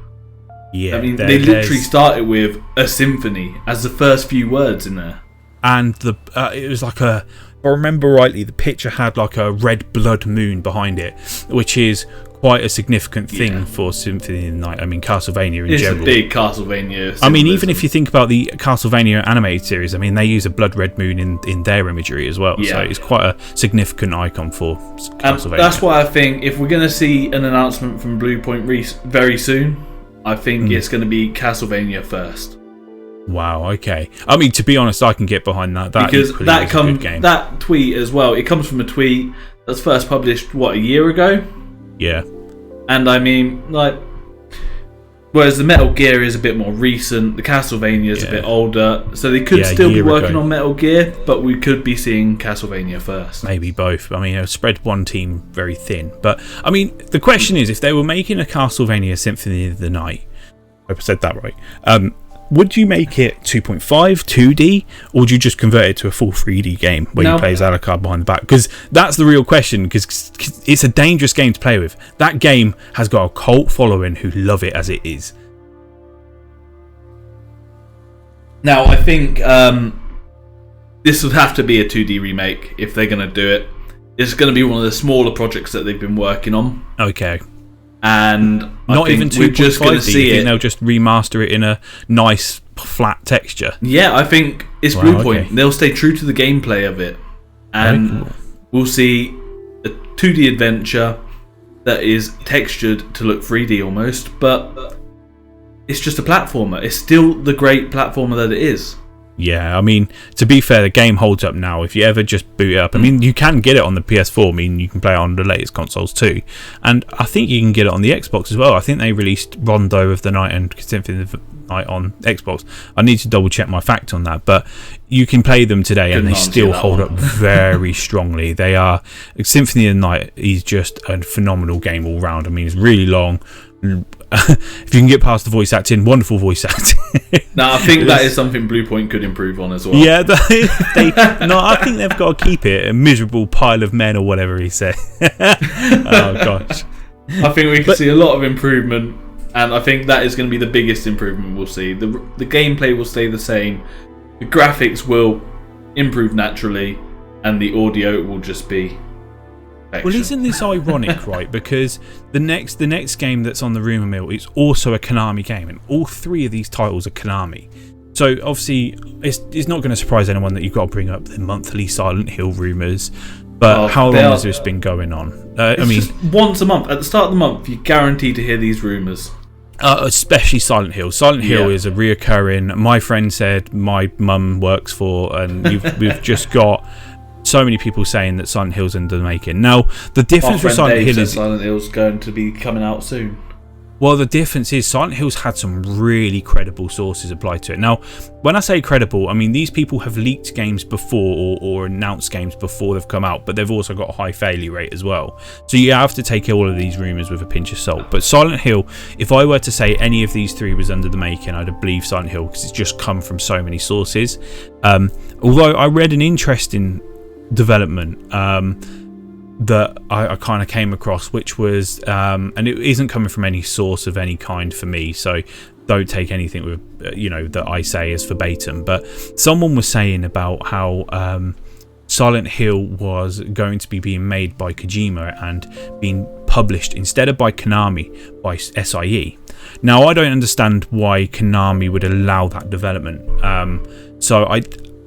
Yeah. I mean, they literally started with a symphony as the first few words in there. And it was like if I remember rightly, the picture had like a red blood moon behind it, which is quite a significant thing for Symphony of the Night. I mean, Castlevania in general. It's a big Castlevania. I mean, even if you think about the Castlevania animated series, I mean, they use a blood red moon in their imagery as well. Yeah. So it's quite a significant icon for Castlevania. And that's why I think if we're going to see an announcement from Blue Point very soon, I think it's going to be Castlevania first. Wow, okay. I mean, to be honest, I can get behind that. Because that tweet as well, it comes from a tweet that's first published, a year ago? Yeah. And I mean, like, whereas the Metal Gear is a bit more recent, the Castlevania is a bit older, so they could still be working on Metal Gear, but we could be seeing Castlevania first. Maybe both. I mean, spread one team very thin. But, I mean, the question is, if they were making a Castlevania Symphony of the Night, I said that right, would you make it 2.5, 2D, or would you just convert it to a full 3D game where you play as Alucard behind the back? Because that's the real question, because it's a dangerous game to play with. That game has got a cult following who love it as it is. Now, I think this would have to be a 2D remake if they're going to do it. It's going to be one of the smaller projects that they've been working on. Okay. and not even we're just going to see it. They'll just remaster it in a nice flat texture. Yeah, I think it's Bluepoint. Okay. They'll stay true to the gameplay of it, and we'll see a 2D adventure that is textured to look 3D almost, but it's just a platformer. It's still the great platformer that it is. Yeah, I mean, to be fair, the game holds up now. If you ever just boot it up, I mean, you can get it on the PS4. I mean, you can play it on the latest consoles too. And I think you can get it on the Xbox as well. I think they released Rondo of the Night and Symphony of the Night on Xbox. I need to double check my fact on that. But you can play them today and they still hold up very strongly. They are. Symphony of the Night is just a phenomenal game all round. I mean, it's really long. If you can get past the voice acting, wonderful voice acting. No, I think that is something Bluepoint could improve on as well. Yeah, I think they've got to keep it a miserable pile of men or whatever he said. Oh gosh, I think we can see a lot of improvement, and I think that is going to be the biggest improvement we'll see. The gameplay will stay the same, the graphics will improve naturally, and the audio will just be. Well, isn't this ironic, right? Because the next game that's on the rumour mill is also a Konami game, and all three of these titles are Konami. So obviously, it's not going to surprise anyone that you've got to bring up the monthly Silent Hill rumours. But how long has this been going on? I mean, just once a month. At the start of the month, you're guaranteed to hear these rumours. Especially Silent Hill. Silent Hill is a reoccurring. My friend said my mum works for, and we've just got. So many people saying that Silent Hill's under the making. Now, the difference with Silent Hill is Silent Hill's going to be coming out soon. Well, the difference is Silent Hill's had some really credible sources applied to it. Now, when I say credible, I mean these people have leaked games before or announced games before they've come out, but they've also got a high failure rate as well. So you have to take all of these rumours with a pinch of salt. But Silent Hill, if I were to say any of these three was under the making, I'd believe Silent Hill because it's just come from so many sources. Although I read an interesting development that I kind of came across, which was and it isn't coming from any source of any kind for me, so don't take anything with that I say as verbatim, but someone was saying about how Silent Hill was going to be being made by Kojima and being published instead of by Konami by SIE. Now I don't understand why Konami would allow that development, so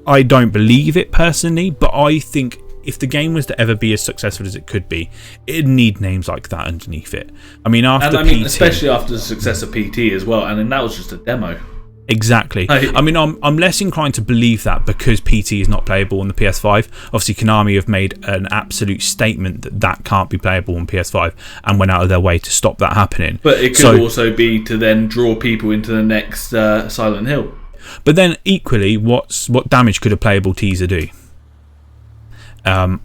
I don't believe it personally, but I think if the game was to ever be as successful as it could be, it'd need names like that underneath it. I mean, PT, especially after the success of PT as well, and then that was just a demo. Exactly. I mean, I'm less inclined to believe that because PT is not playable on the PS5. Obviously, Konami have made an absolute statement that can't be playable on PS5 and went out of their way to stop that happening. But it could also be to then draw people into the next Silent Hill. But then equally, what damage could a playable teaser do? And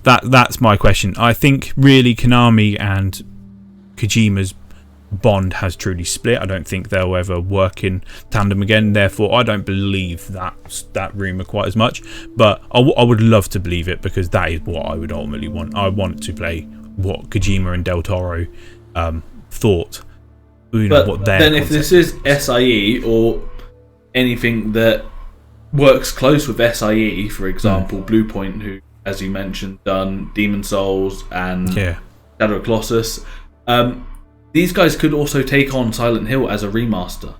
that's my question. I think really Konami and Kojima's bond has truly split. I don't think they'll ever work in tandem again. Therefore, I don't believe that rumour quite as much. But I would love to believe it because that is what I would ultimately want. I want to play what Kojima and Del Toro thought. But then if this is SIE or anything that works close with SIE, for example, Bluepoint, who, as you mentioned, done Demon Souls and Shadow of Colossus, these guys could also take on Silent Hill as a remaster.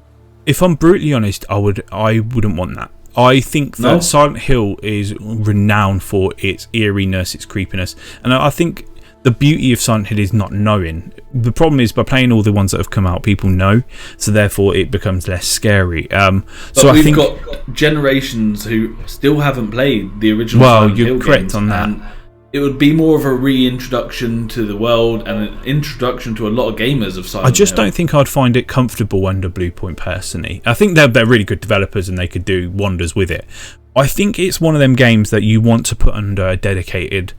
If I'm brutally honest, I wouldn't want that. I think that Silent Hill is renowned for its eeriness, its creepiness, and I think the beauty of Silent Hill is not knowing. The problem is by playing all the ones that have come out, people know, so therefore it becomes less scary. But we've got generations who still haven't played the original Silent Hill games. Well, you're correct on that. And it would be more of a reintroduction to the world and an introduction to a lot of gamers of Silent Hill. I just don't think I'd find it comfortable under Bluepoint personally. I think they're really good developers and they could do wonders with it. I think it's one of them games that you want to put under a dedicated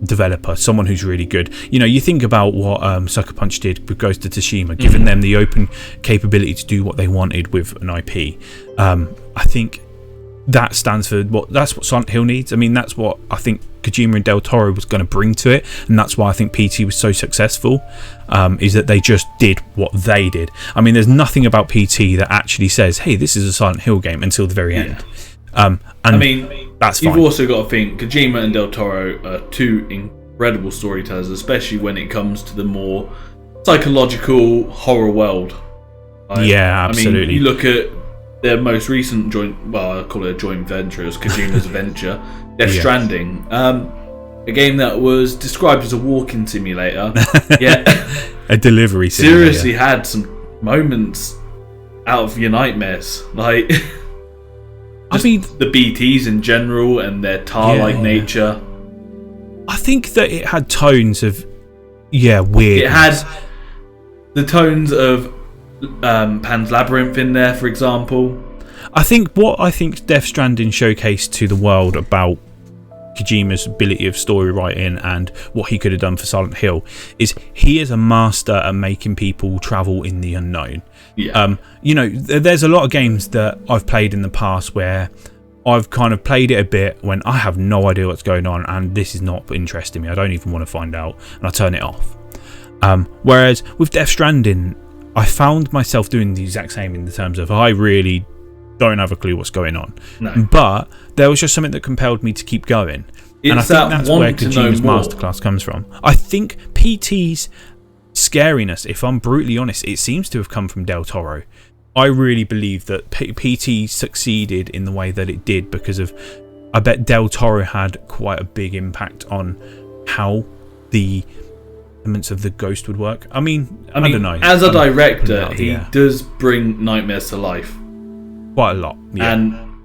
developer, someone who's really good. You think about what Sucker Punch did with Ghost of Tsushima, giving them the open capability to do what they wanted with an IP. I think that stands for that's what Silent Hill needs. I mean, that's what I think Kojima and Del Toro was going to bring to it, and that's why I think PT was so successful, is that they just did what they did. I mean, there's nothing about PT that actually says, hey, this is a Silent Hill game until the very end. And I mean, that's fine. You've also got to think Kojima and Del Toro are two incredible storytellers, especially when it comes to the more psychological horror world. Yeah, absolutely. I mean, you look at their most recent I call it a joint venture, it was Kojima's venture, Death Stranding. A game that was described as a walking simulator, yet a delivery simulator. Seriously had some moments out of your nightmares. Like, I mean, the BTs in general and their tar-like nature. I think that it had tones of weird. It had the tones of Pan's Labyrinth in there, for example. I think Death Stranding showcased to the world about Kojima's ability of story writing and what he could have done for Silent Hill is he is a master at making people travel in the unknown. Yeah. There's a lot of games that I've played in the past where I've kind of played it a bit when I have no idea what's going on and this is not interesting me. I don't even want to find out and I turn it off. Whereas with Death Stranding, I found myself doing the exact same in the terms of I really don't have a clue what's going on. No. But there was just something that compelled me to keep going. And I think that's where Kojima's masterclass comes from. I think PT's scariness, if I'm brutally honest, it seems to have come from Del Toro. I really believe that PT succeeded in the way that it did because of, I bet Del Toro had quite a big impact on how the elements of the ghost would work. I mean, I don't know. As a director, he does bring nightmares to life. Quite a lot. Yeah. And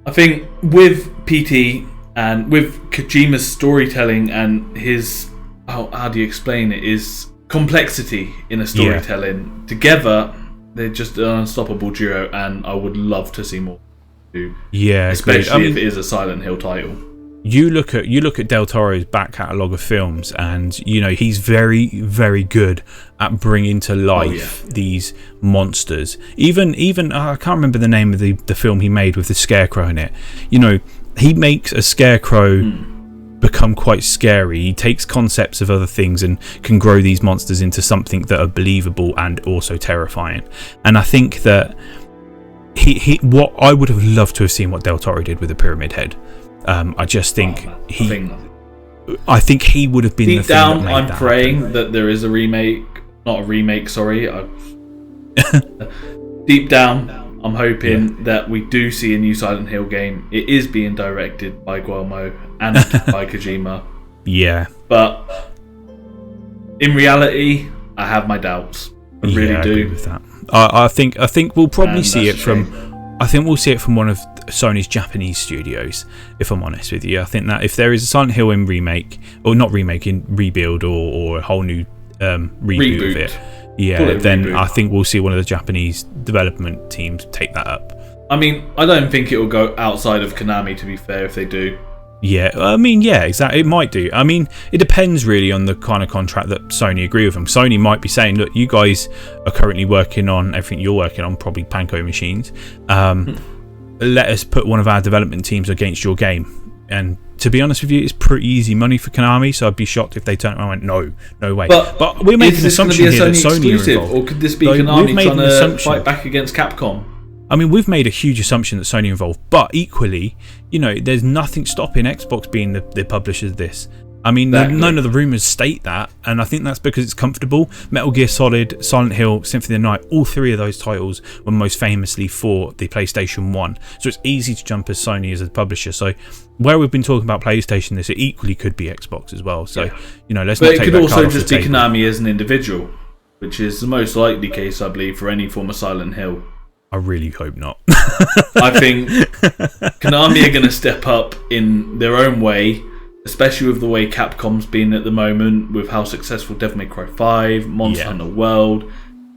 I think with PT and with Kojima's storytelling and his, how do you explain it, is complexity in a storytelling, together, they're just an unstoppable duo, and I would love to see more. Yeah, especially if it is a Silent Hill title. You look at Del Toro's back catalogue of films, and he's very, very good at bringing to life these monsters. Even I can't remember the name of the film he made with the scarecrow in it. He makes a scarecrow become quite scary. He takes concepts of other things and can grow these monsters into something that are believable and also terrifying. And I think that what I would have loved to have seen what Del Toro did with the Pyramid Head. I just think I think he would have been deep the thing down. that made I'm that praying happen. that there is a remake, not a remake. Sorry, deep down, I'm hoping that we do see a new Silent Hill game. It is being directed by Guillermo and by Kojima. Yeah, but in reality, I have my doubts. I really do. I agree with that. I think we'll probably see it from. I think we'll see it from one of Sony's Japanese studios, if I'm honest with you. I think that if there is a Silent Hill in remake, or not remake, in rebuild, or a whole new reboot of it, then reboot. I think we'll see one of the Japanese development teams take that up. I mean, I don't think it will go outside of Konami, to be fair, if they do. Yeah, I mean, yeah, exactly. It might do. I mean, it depends really on the kind of contract that Sony agree with them. Sony might be saying, look, you guys are currently working on everything you're working on, probably Panko machines. Let us put one of our development teams against your game. And to be honest with you, it's pretty easy money for Konami, so I'd be shocked if they turned around and went, no way. But we're making an assumption here that Sony are involved. Or could this be Konami trying to fight back against Capcom? I mean, we've made a huge assumption that Sony are involved, but equally, there's nothing stopping Xbox being the publishers of this. I mean, none of the rumours state that, and I think that's because it's comfortable. Metal Gear Solid, Silent Hill, Symphony of the Night, all three of those titles were most famously for the PlayStation 1. So it's easy to jump as Sony as a publisher. So where we've been talking about PlayStation, this it equally could be Xbox as well. So, let's not take that card off the table. But it could also just be Konami as an individual, which is the most likely case, I believe, for any form of Silent Hill. I really hope not. I think Konami are going to step up in their own way, especially with the way Capcom's been at the moment, with how successful Devil May Cry 5, Monster Hunter World,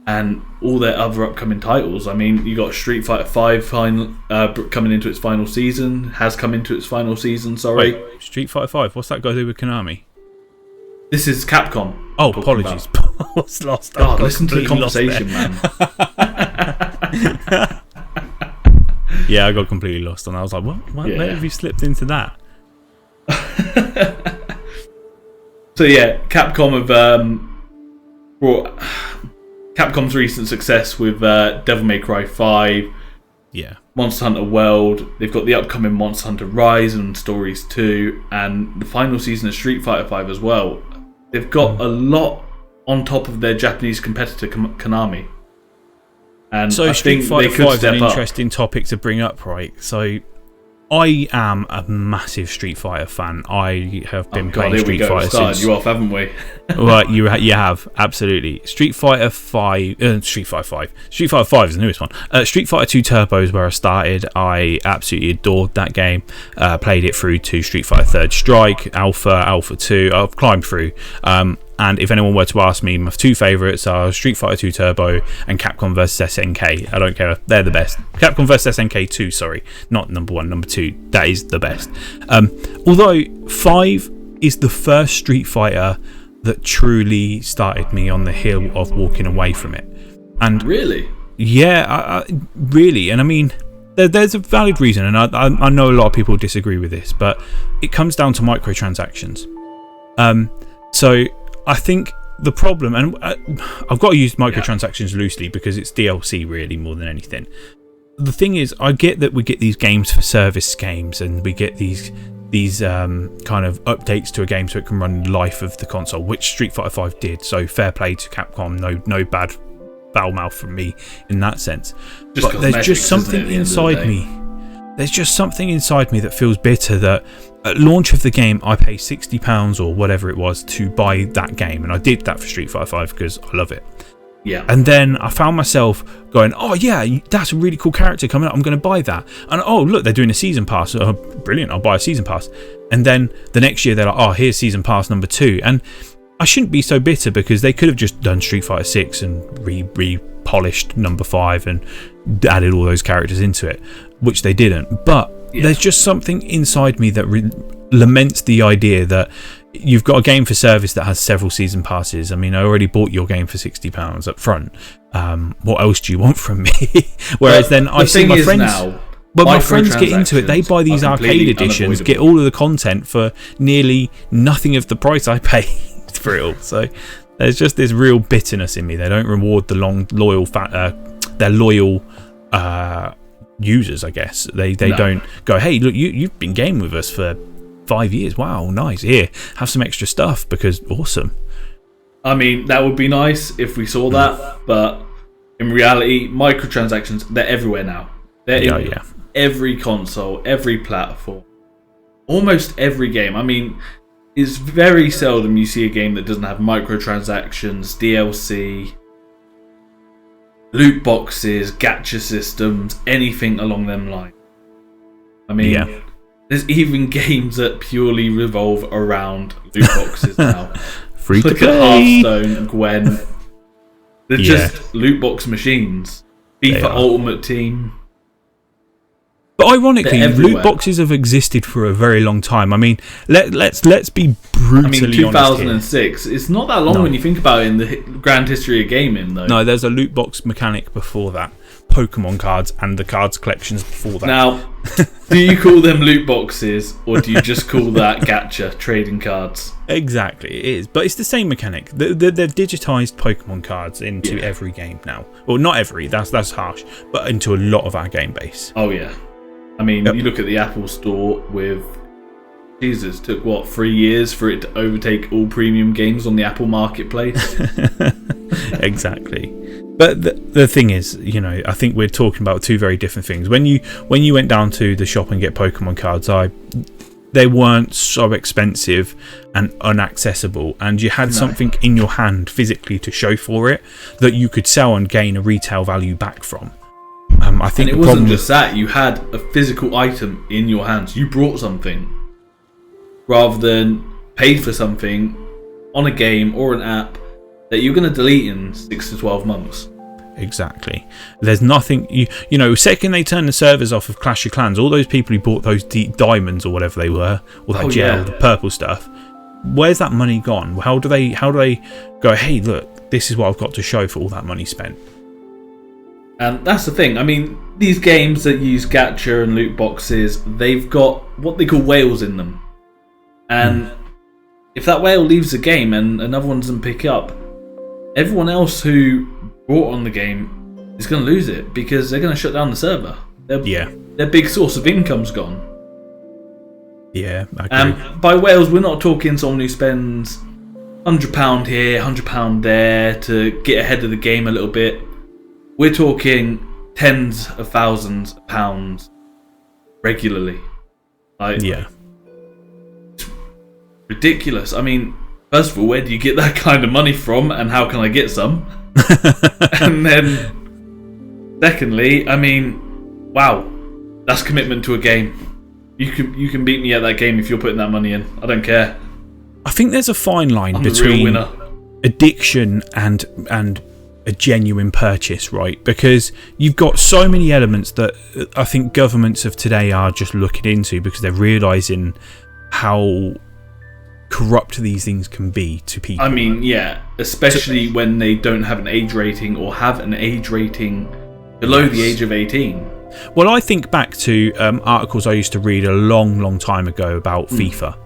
and all their other upcoming titles. I mean, you got Street Fighter 5 coming into its final season, has come into its final season, sorry. Wait, Street Fighter 5, what's that got to do with Konami? This is Capcom. Oh, apologies. I was lost. God, listen to the conversation, man. Yeah, I got completely lost, and I was like, "What? Where have you slipped into that?" So yeah, Capcom have brought Capcom's recent success with Devil May Cry 5, Yeah. Monster Hunter World. They've got the upcoming Monster Hunter Rise and Stories 2, and the final season of Street Fighter 5 as well. They've got a lot on top of their Japanese competitor Konami. And so I Street think Fighter they could 5 is an step up. interesting topic to bring up, right? So I am a massive Street Fighter fan. I have been playing Street Fighter since. You off, haven't we? Well, you have, absolutely. Street Fighter 5 is the newest one. Street Fighter 2 Turbo is where I started. I absolutely adored that game. Played it through to Street Fighter 3rd Strike, Alpha 2. I've climbed through. And if anyone were to ask me, my two favourites are Street Fighter 2 Turbo and Capcom vs SNK. I don't care, they're the best. Capcom vs SNK 2, sorry, not number 1, number 2. That is the best. Although 5 is the first Street Fighter that truly started me on the hill of walking away from it. And really? Yeah, really. And I mean, there's a valid reason, and I know a lot of people disagree with this, but it comes down to microtransactions. So I think the problem, and I've got to use microtransactions loosely because it's DLC really more than anything. The thing is, I get that we get these games for service games, and we get these kind of updates to a game so it can run the life of the console, which Street Fighter 5 did. So fair play to Capcom, no bad foul mouth from me in that sense. But there's just something inside me. There's just something inside me that feels bitter that at launch of the game I pay £60 or whatever it was to buy that game, and I did that for Street Fighter 5 because I love it. Yeah. And then I found myself going, oh yeah, that's a really cool character coming up, I'm going to buy that. And oh look, they're doing a season pass. Oh, brilliant, I'll buy a season pass. And then the next year they're like, oh, here's season pass number 2. And I shouldn't be so bitter because they could have just done Street Fighter 6 and re-polished number 5 and added all those characters into it, which they didn't. But there's just something inside me that laments the idea that you've got a game for service that has several season passes. I mean, I already bought your game for £60 up front. What else do you want from me? Whereas then I see my friends. But my friends get into it. They buy these arcade editions, get all of the content for nearly nothing of the price I pay for it all. So there's just this real bitterness in me. They don't reward the their loyal users, I guess. They don't go, hey, look, you've been gaming with us for 5 years. Wow, nice. Here, have some extra stuff because awesome. I mean, that would be nice if we saw that, but in reality, microtransactions, they're everywhere now. They're in every console, every platform, almost every game. I mean, it's very seldom you see a game that doesn't have microtransactions, DLC, loot boxes, gacha systems, anything along them lines. I mean, there's even games that purely revolve around loot boxes now. Free Look to play. at Hearthstone, Gwen. They're just loot box machines. FIFA Ultimate Team. But ironically, loot boxes have existed for a very long time. I mean, let's be brutally honest. 2006. It's not that long when you think about it in the grand history of gaming, though. No, there's a loot box mechanic before that. Pokemon cards and the cards collections before that. Now, do you call them loot boxes or do you just call that gacha, trading cards? Exactly, it is. But it's the same mechanic. They've digitised Pokemon cards into every game now. Well, not every, that's harsh, but into a lot of our game base. Oh, yeah. I mean, you look at the Apple Store with... Jesus, took what, 3 years for it to overtake all premium games on the Apple Marketplace? Exactly. But the thing is, you know, I think we're talking about two very different things. When you went down to the shop and get Pokemon cards, they weren't so expensive and unaccessible, and you had something in your hand physically to show for it that you could sell and gain a retail value back from. I think and it wasn't just that, you had a physical item in your hands. You brought something rather than paid for something on a game or an app that you're going to delete in 6 to 12 months. Exactly. There's nothing, you know, second they turn the servers off of Clash of Clans, all those people who bought those diamonds or whatever they were, or that gel, the purple stuff, where's that money gone? How do they go, hey, look, this is what I've got to show for all that money spent? And that's the thing. I mean, these games that use gacha and loot boxes, they've got what they call whales in them. And if that whale leaves the game and another one doesn't pick up, everyone else who brought on the game is going to lose it because they're going to shut down the server. their big source of income's gone. Yeah, I agree. By whales, we're not talking someone who spends £100 here, £100 there to get ahead of the game a little bit. We're talking tens of thousands of pounds regularly. Yeah. It's ridiculous. I mean, first of all, where do you get that kind of money from, and how can I get some? And then, secondly, I mean, wow, that's commitment to a game. You can beat me at that game if you're putting that money in. I don't care. I think there's a fine line I'm between addiction and a genuine purchase, right? Because you've got so many elements that I think governments of today are just looking into, because they're realising how corrupt these things can be to people. I mean, yeah, especially when they don't have an age rating, or have an age rating below the age of 18. Well, I think back to articles I used to read a long time ago about FIFA,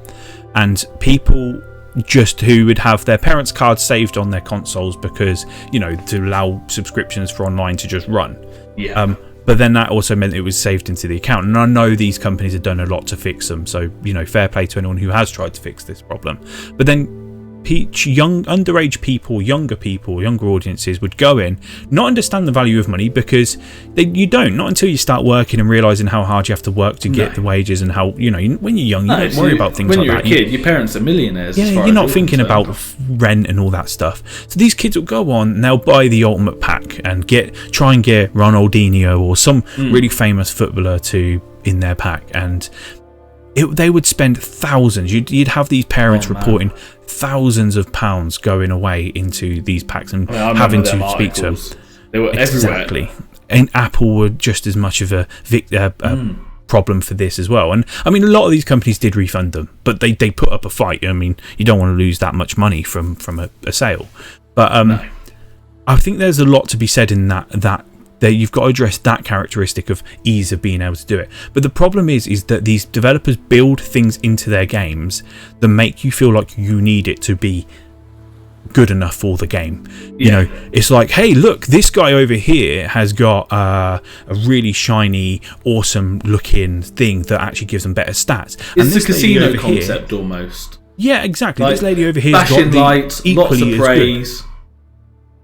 and people just who would have their parents' cards saved on their consoles because, you know, to allow subscriptions for online to just run. Yeah. But then that also meant it was saved into the account. And I know these companies have done a lot to fix them. So, you know, fair play to anyone who has tried to fix this problem. But then underage people, younger audiences would go in, not understand the value of money, because not until you start working and realising how hard you have to work to get the wages, and how, you know, when you're young, you don't worry about things like that. When you're a kid, your parents are millionaires. Yeah, you're not thinking about rent and all that stuff. So these kids will go on and they'll buy the ultimate pack and try and get Ronaldinho or some really famous footballer in their pack, and they would spend thousands. You'd have these parents reporting thousands of pounds going away into these packs, and having to speak to them. They were exactly everywhere. And Apple were just as much of a problem for this as well. And I mean, a lot of these companies did refund them, but they put up a fight. I mean, you don't want to lose that much money from a sale. But I think there's a lot to be said in that you've got to address that characteristic of ease of being able to do it. But the problem is that these developers build things into their games that make you feel like you need it to be good enough for the game. You know, it's like, hey, look, this guy over here has got a really shiny, awesome looking thing that actually gives them better stats. It's the casino concept almost. Yeah, exactly. Like, this lady over here has got lights, lots of praise.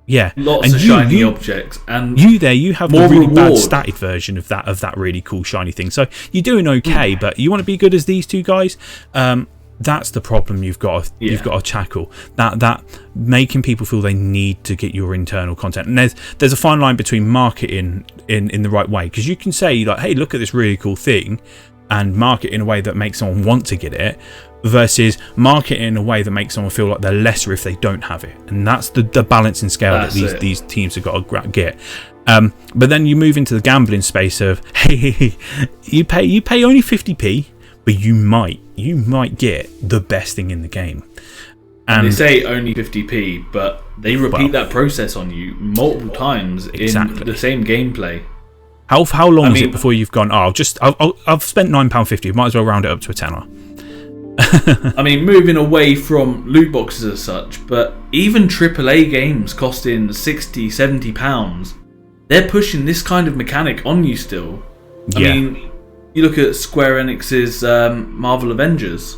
Yeah, lots of shiny objects, and you have the really bad statted version of that really cool shiny thing. So you're doing okay, but you want to be good as these two guys. That's the problem you've got to tackle. That making people feel they need to get your internal content, and there's a fine line between marketing in the right way, because you can say like, hey, look at this really cool thing, and market in a way that makes someone want to get it, versus market in a way that makes someone feel like they're lesser if they don't have it. And that's the balancing scale that these teams have got to get. But then you move into the gambling space of, hey, you pay only 50p, but you might get the best thing in the game. And they say only 50p, but they repeat that process on you multiple times in the same gameplay. How long is it before you've gone, I've spent £9.50, might as well round it up to a tenner? I mean, moving away from loot boxes as such, but even AAA games costing £60, £70, they're pushing this kind of mechanic on you still. I mean, you look at Square Enix's Marvel Avengers.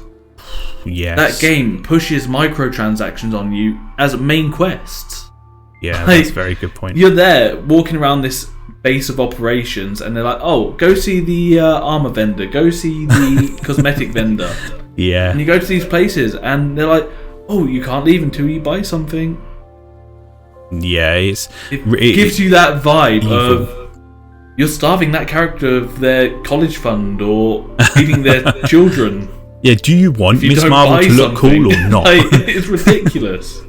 Yes. That game pushes microtransactions on you as main quests. Yeah, that's a very good point. You're there walking around this base of operations, and they're like, oh, go see the armor vendor, go see the cosmetic vendor. Yeah. And you go to these places, and they're like, oh, you can't leave until you buy something. Yeah, it gives you that vibe of you're starving that character of their college fund or feeding their children. Yeah, do you want Miss Marvel to look cool or not? It's ridiculous.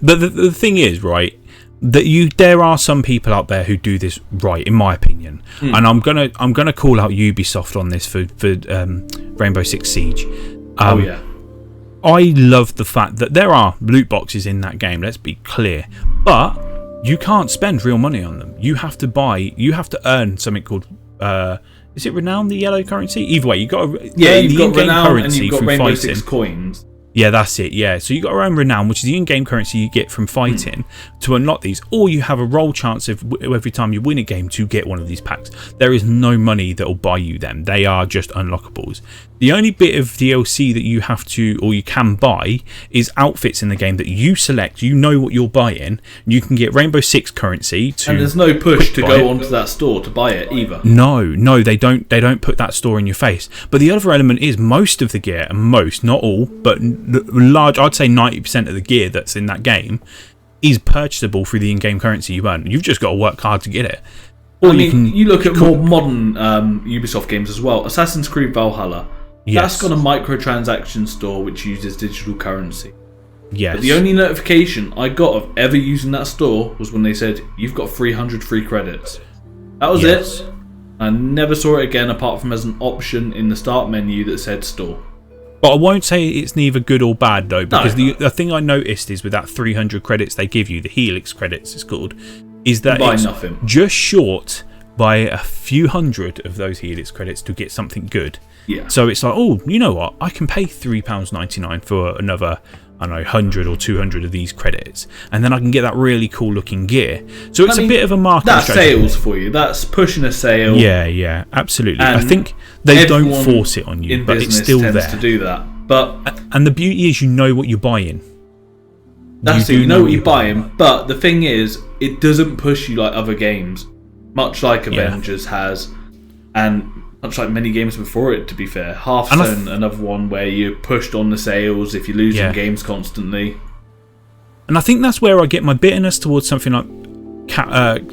But the thing is, right, that there are some people out there who do this right, in my opinion. And I'm gonna call out Ubisoft on this for Rainbow Six Siege. I love the fact that there are loot boxes in that game, let's be clear, but you can't spend real money on them. You have to earn something called is it Renown, the yellow currency? Either way, you've got Renown, and you've got Rainbow Six coins. Yeah, that's it. Yeah, so you got around renown, which is the in-game currency you get from fighting to unlock these, or you have a roll chance of every time you win a game to get one of these packs. There is no money that will buy you them. They are just unlockables. The only bit of DLC that you have to, or you can buy, is outfits in the game that you select. You know what you're buying. You can get Rainbow Six currency to. And there's no push to go onto that store to buy it either. No, they don't. They don't put that store in your face. But the other element is most of the gear, and not all, but large. I'd say 90% of the gear that's in that game is purchasable through the in-game currency you earn. You've just got to work hard to get it. Or you look at more modern Ubisoft games as well. Assassin's Creed Valhalla. Yes. That's got a microtransaction store which uses digital currency. Yes. But the only notification I got of ever using that store was when they said, you've got 300 free credits. That was it. I never saw it again apart from as an option in the start menu that said store. But I won't say it's neither good or bad though, because the thing I noticed is with that 300 credits they give you, the Helix credits it's called, is that it's just short by a few hundred of those Helix credits to get something good. Yeah. So it's like, oh, you know what? I can pay £3.99 for another, I don't know, 100 or 200 of these credits, and then I can get that really cool looking gear. So it's a bit of a marketing strategy. That's sales for you. That's pushing a sale. Yeah, absolutely. And I think they don't force it on you, but it's still there. To do that. But and the beauty is, you know what you're buying. That's it. You know what you're buying. But the thing is, it doesn't push you like other games, much like Avengers has, and much like many games before it, to be fair. Hearthstone, another one where you're pushed on the sales if you're losing games constantly. And I think that's where I get my bitterness towards something like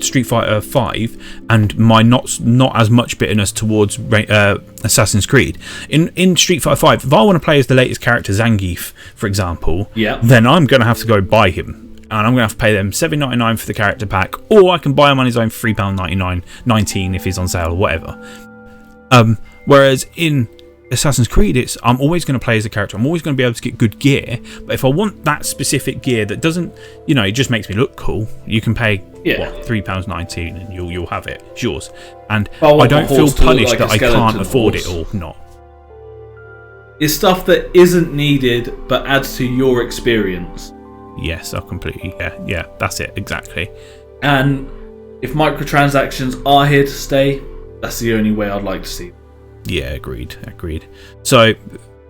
Street Fighter 5 and my not as much bitterness towards Assassin's Creed. In Street Fighter 5, if I want to play as the latest character, Zangief, for example, then I'm going to have to go buy him. And I'm going to have to pay them $7.99 for the character pack, or I can buy him on his own for £3.99, $19 if he's on sale or whatever. Whereas in Assassin's Creed, I'm always going to play as a character. I'm always going to be able to get good gear. But if I want that specific gear that doesn't, it just makes me look cool, you can pay £3.19 and you'll have it. It's yours. And I don't feel punished that I can't afford it or not. It's stuff that isn't needed but adds to your experience. Yes, I completely. Yeah, that's it exactly. And if microtransactions are here to stay, that's the only way I'd like to see. Yeah, agreed. So,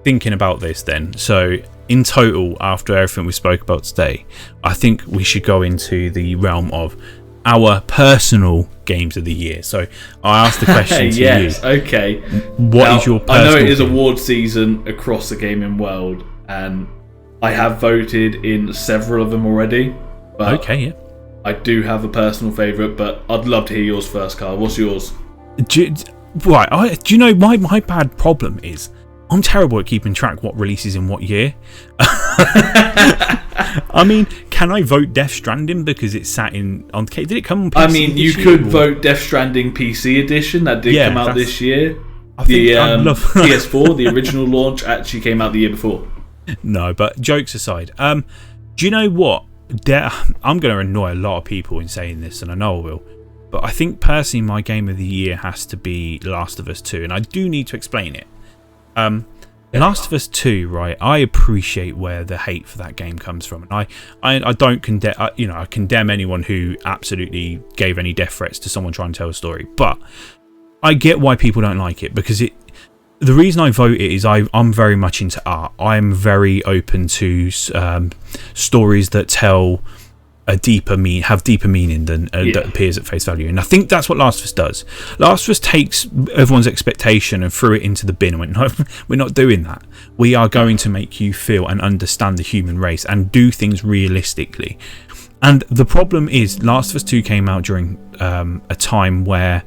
thinking about this then, so in total, after everything we spoke about today, I think we should go into the realm of our personal games of the year. So, I asked the question to you. Okay. What is your personal I know it is award season across the gaming world, and I have voted in several of them already. But I do have a personal favourite, but I'd love to hear yours first, Carl. What's yours? Do you know my bad problem is I'm terrible at keeping track what releases in what year. I mean, can I vote Death Stranding because it's sat on? Did it come on PC? I mean, you could vote Death Stranding PC edition. That did come out this year. The PS4, the original launch, actually came out the year before. No, but jokes aside, do you know what? I'm going to annoy a lot of people in saying this, and I know I will. But I think personally my game of the year has to be Last of Us 2, and I do need to explain it. Last of Us 2, right? I appreciate where the hate for that game comes from, and I don't condemn. I condemn anyone who absolutely gave any death threats to someone trying to tell a story. But I get why people don't like it, because the reason I vote it is I'm very much into art. I'm very open to stories that tell have deeper meaning than that appears at face value, and I think that's what Last of Us does. Last of Us takes everyone's expectation and threw it into the bin and went, no, we're not doing that. We are going to make you feel and understand the human race and do things realistically. And the problem is Last of Us 2 came out during a time where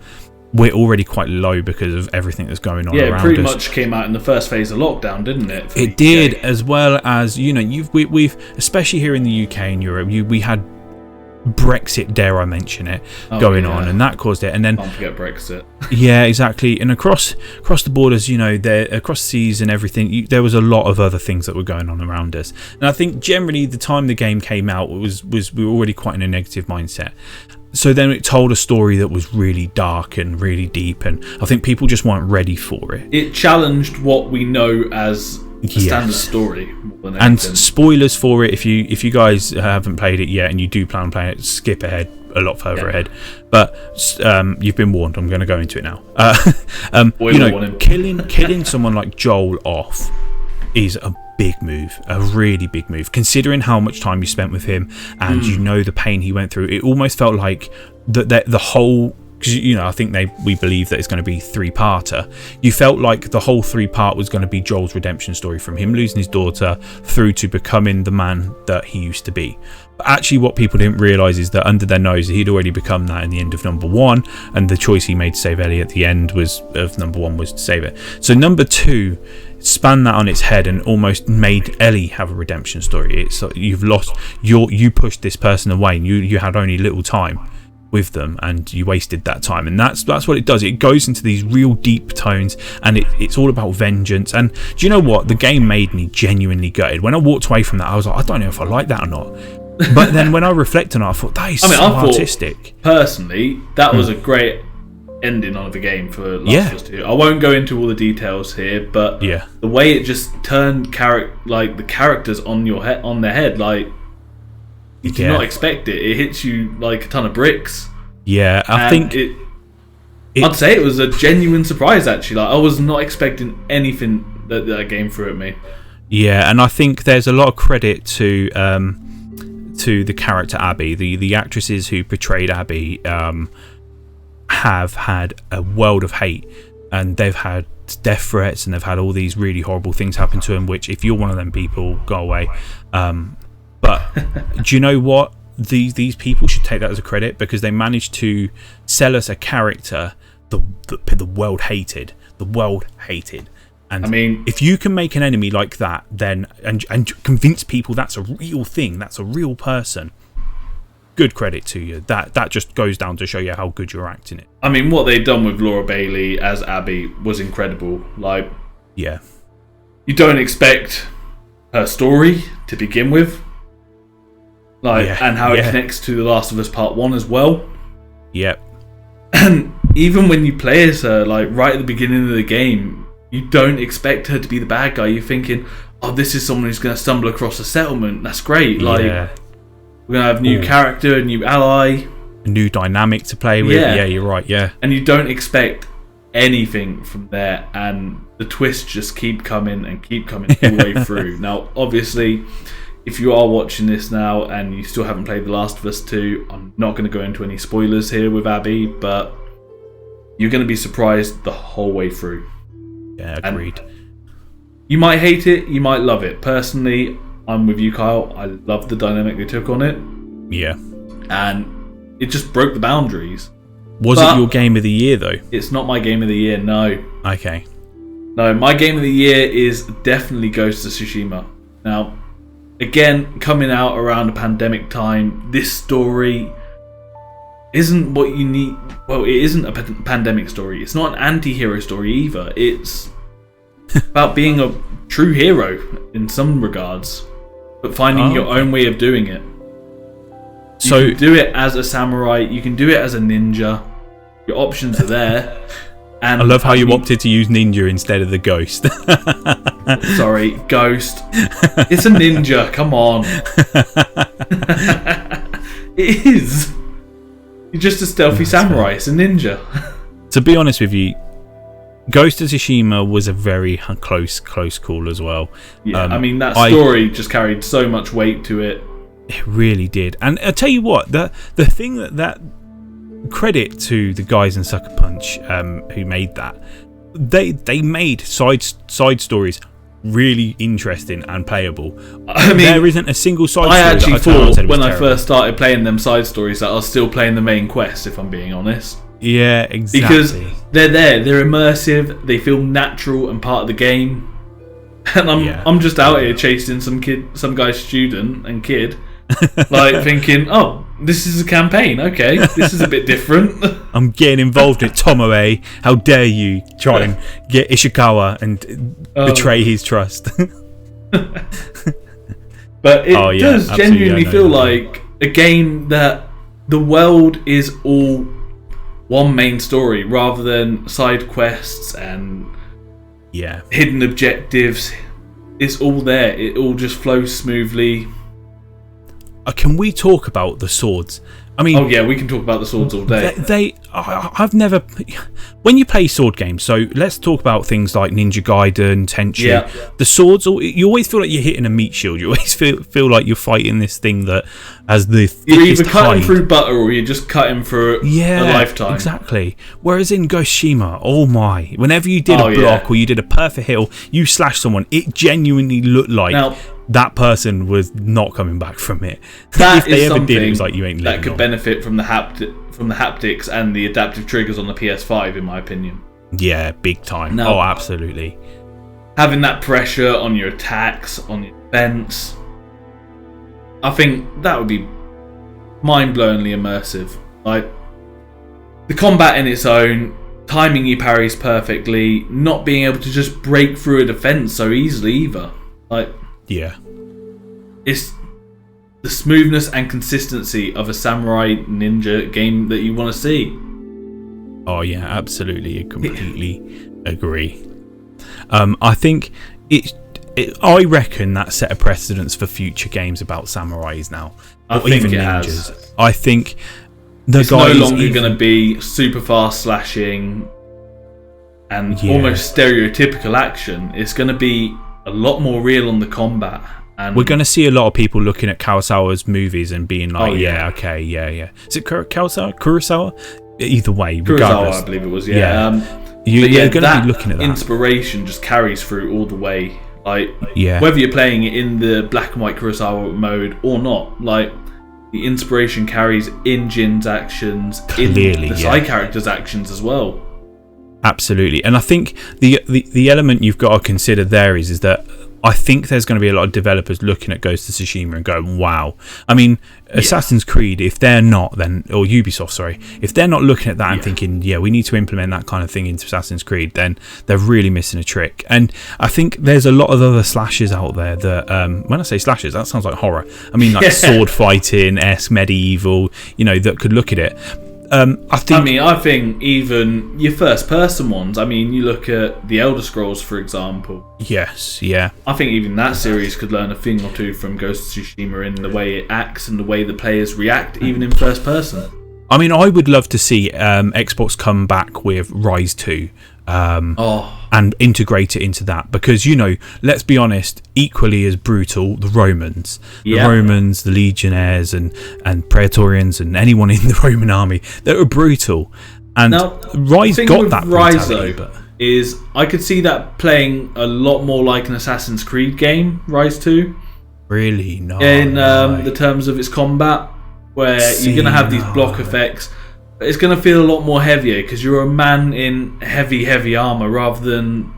we're already quite low because of everything that's going on around us. Yeah, it pretty much came out in the first phase of lockdown, didn't it? It did, as well as, we've especially here in the UK and Europe, we had Brexit, dare I mention it, going on, and that caused it. And then can't forget Brexit. Yeah, exactly. And across the borders, across seas and everything, there was a lot of other things that were going on around us. And I think generally the time the game came out we were already quite in a negative mindset. So then it told a story that was really dark and really deep, and I think people just weren't ready for it. It challenged what we know as a standard story more than And anything. spoilers for it, if you guys haven't played it yet and you do plan on playing it, skip ahead a lot further ahead. But you've been warned. I'm going to go into it now. Killing someone like Joel off is a big move, a really big move, considering how much time you spent with him and the pain he went through. It almost felt like the whole, because I think we believe that it's going to be 3-parter. You felt like the whole 3-part was going to be Joel's redemption story, from him losing his daughter through to becoming the man that he used to be. But actually what people didn't realise is that under their nose he'd already become that in the end of number 1, and the choice he made to save Ellie at the end of number 1 was to save it. So number 2 span that on its head and almost made Ellie have a redemption story. It's you've lost you pushed this person away, and you had only little time with them and you wasted that time, and that's what it does. It goes into these real deep tones, and it's all about vengeance. And do you know what, the game made me genuinely gutted when I walked away from that. I was like, I don't know if I like that or not. But then when I reflect on it, I thought that is artistic. Personally, that was a great ending on the game for Last of Us 2. I won't go into all the details here, but the way it just turned the characters on their head, like you did not expect it. It hits you like a ton of bricks. Yeah, I think I'd say it was a genuine surprise, actually. Like, I was not expecting anything that game threw at me. Yeah, and I think there's a lot of credit to the character Abby. The actresses who portrayed Abby have had a world of hate, and they've had death threats, and they've had all these really horrible things happen to them, which if you're one of them people, go away. But do you know what? These people should take that as a credit, because they managed to sell us a character the world hated. The world hated. And I mean, if you can make an enemy like that, then and convince people that's a real thing, that's a real person, good credit to you. That just goes down to show you how good you're acting it. I mean, what they've done with Laura Bailey as Abby was incredible. Like, yeah, you don't expect her story to begin with, like, and how it connects to The Last of Us Part 1 as well. Yep. And even when you play as her, like right at the beginning of the game, you don't expect her to be the bad guy. You're thinking, oh, this is someone who's going to stumble across a settlement. That's great. Like, we're going to have a new character, a new ally, a new dynamic to play with. Yeah, you're right. Yeah. And you don't expect anything from there, and the twists just keep coming and keep coming all the way through. Now, obviously, if you are watching this now and you still haven't played The Last of Us 2, I'm not going to go into any spoilers here with Abby, but you're going to be surprised the whole way through. Yeah, agreed. And you might hate it, you might love it. Personally, I'm with you, Kyle. I love the dynamic they took on it. Yeah. And it just broke the boundaries. Was it your game of the year, though? It's not my game of the year, no. Okay. No, my game of the year is definitely Ghost of Tsushima. Now, again, coming out around a pandemic time, this story isn't what you need. Well, it isn't a pandemic story. It's not an anti-hero story either. It's about being a true hero in some regards, but finding your own way of doing it. You can do it as a samurai. You can do it as a ninja. Your options are there. And I love how you opted to use ninja instead of the ghost. Sorry, ghost. It's a ninja. Come on. It is. You're just a stealthy samurai. It's a ninja. To be honest with you, Ghost of Tsushima was a very close call as well. Yeah, I mean, that story just carried so much weight to it. It really did. And I'll tell you what, the thing that credit to the guys in Sucker Punch who made that, they made side stories really interesting and playable. I mean, there isn't a single side story. I actually thought when I first started playing them side stories that I was still playing the main quest, if I'm being honest. Yeah, exactly. Because they're immersive, they feel natural and part of the game. And I'm just out here chasing some guy's student and kid, like thinking, oh, this is a campaign. Okay, this is a bit different. I'm getting involved in Tomoe. How dare you try and get Ishikawa and betray his trust? But it does genuinely feel like a game that the world is all one main story rather than side quests and hidden objectives, it's all there. It all just flows smoothly. Can we talk about the swords? I mean, oh yeah, we can talk about the swords all day. I've never. When you play sword games, so let's talk about things like Ninja Gaiden, Tenchu. Yeah. The swords, you always feel like you're hitting a meat shield. You always feel like you're fighting this thing that has the you're either thickest cutting hide. through butter or you're just cutting for a lifetime. Exactly. Whereas in Ghost Tsushima, oh my, whenever you did a block or you did a perfect hit or you slashed someone, it genuinely looked like that person was not coming back from it. That if they is ever did, it something was like you ain't living that could long. benefit from the haptics and the adaptive triggers on the PS5, in my opinion. Yeah, big time. No. Oh, absolutely. Having that pressure on your attacks, on your defense, I think that would be mind-blowingly immersive. Like, the combat in its own, timing your parries perfectly, not being able to just break through a defense so easily either. Like, yeah, it's the smoothness and consistency of a samurai ninja game that you want to see. Oh yeah, absolutely. I completely agree. I think I reckon that set a precedence for future games about samurais now. I think even it ninjas. has. I think it's no longer going to be super fast slashing and almost stereotypical action. It's going to be a lot more real on the combat. And we're going to see a lot of people looking at Kurosawa's movies and being like, Is it Kurosawa? Either way, regardless. Kurosawa, I believe it was, you're going to be looking at that. Inspiration just carries through all the way. Like, yeah. Whether you're playing it in the black and white Kurosawa mode or not, like, the inspiration carries in Jin's actions, clearly, in the side characters' actions as well. Absolutely, and I think the element you've got to consider there is that I think there's going to be a lot of developers looking at Ghost of Tsushima and going, wow. I mean, Assassin's Creed, if they're not, then, or Ubisoft, sorry, if they're not looking at that and thinking, we need to implement that kind of thing into Assassin's Creed, then they're really missing a trick. And I think there's a lot of other slashes out there that, when I say slashes, that sounds like horror. I mean, like sword fighting-esque, medieval, that could look at it. I think even your first-person ones. I mean, you look at the Elder Scrolls, for example. Yes, yeah. I think even that series could learn a thing or two from Ghost of Tsushima in the way it acts and the way the players react, even in first person. I mean, I would love to see Xbox come back with Rise 2 and integrate it into that, because let's be honest, equally as brutal, the Romans, the Legionnaires and Praetorians and anyone in the Roman army, they were brutal, and now, Rise got that brutality. Rise, is I could see that playing a lot more like an Assassin's Creed game, Rise 2. Really? No. In the terms of its combat, where you're going to have these block effects. It's going to feel a lot more heavier because you're a man in heavy armour rather than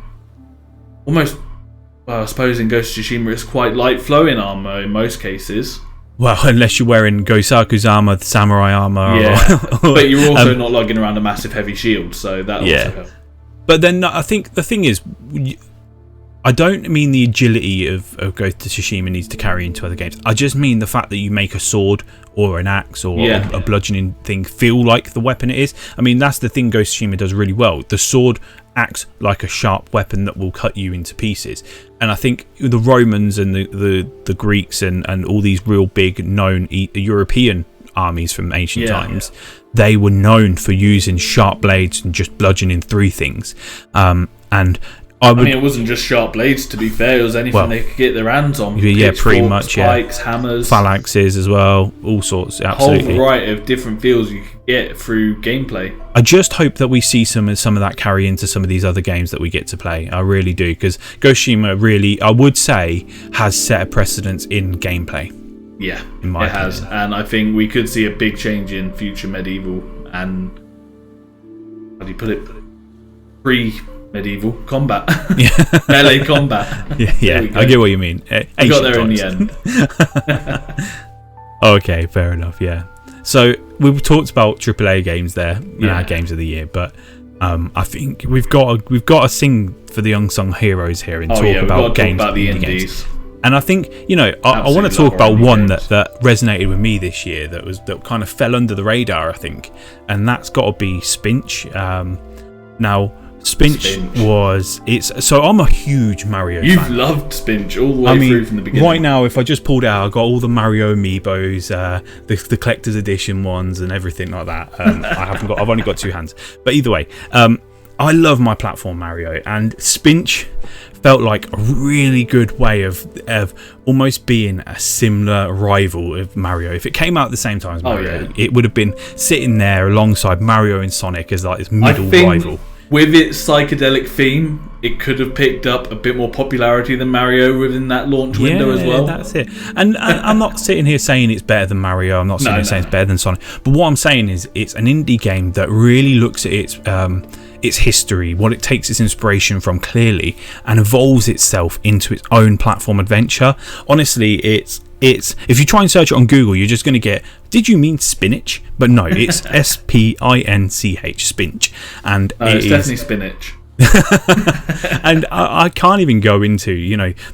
almost, I suppose in Ghost of Tsushima it's quite light flowing armour in most cases. Well, unless you're wearing Gosaku's armour, the samurai armour. Yeah, but you're also not lugging around a massive heavy shield, so that also helps. But then I think the thing is, I don't mean the agility of Ghost of Tsushima needs to carry into other games. I just mean the fact that you make a sword or an axe or a bludgeoning thing feel like the weapon it is. I mean, that's the thing Ghost of Tsushima does really well. The sword acts like a sharp weapon that will cut you into pieces. And I think the Romans and the Greeks and all these real big known European armies from ancient times, they were known for using sharp blades and just bludgeoning through things. And I mean, it wasn't just sharp blades, to be fair. It was anything they could get their hands on. Yeah, pretty much, spikes, hammers. Phalanxes as well, all sorts, absolutely. A whole variety of different feels you could get through gameplay. I just hope that we see some of that carry into some of these other games that we get to play. I really do, because Ghost of Tsushima really, I would say, has set a precedence in gameplay. Yeah, in my opinion. Has. And I think we could see a big change in future medieval and, how do you put it, pre-medieval combat. Melee combat. Yeah, I get what you mean. We got there in the end. Okay, fair enough, yeah. So we've talked about AAA games there in our games of the year, but I think we've got to sing for the unsung heroes here and talk about games, talk about the indies. Games. And I think I want to talk about one that resonated with me this year that kind of fell under the radar, I think, and that's got to be Spinch. Now, Spinch was so I'm a huge Mario fan. You've loved Spinch all the way through from the beginning. Right now, if I just pulled out, I've got all the Mario amiibos, the collector's edition ones, and everything like that. I've only got 2 hands, but either way, I love my platform Mario, and Spinch felt like a really good way of almost being a similar rival of Mario. If it came out at the same time as Mario, it would have been sitting there alongside Mario and Sonic as like this middle rival. With its psychedelic theme, it could have picked up a bit more popularity than Mario within that launch window as well. That's it. And I'm not sitting here saying it's better than Mario. I'm not sitting here saying it's better than Sonic. But what I'm saying is it's an indie game that really looks at its history, what it takes its inspiration from clearly, and evolves itself into its own platform adventure. Honestly, it's if you try and search it on Google, you're just going to get, did you mean spinach? But no, it's SPINCH, Spinch, and it's definitely spinach. And I can't even go into,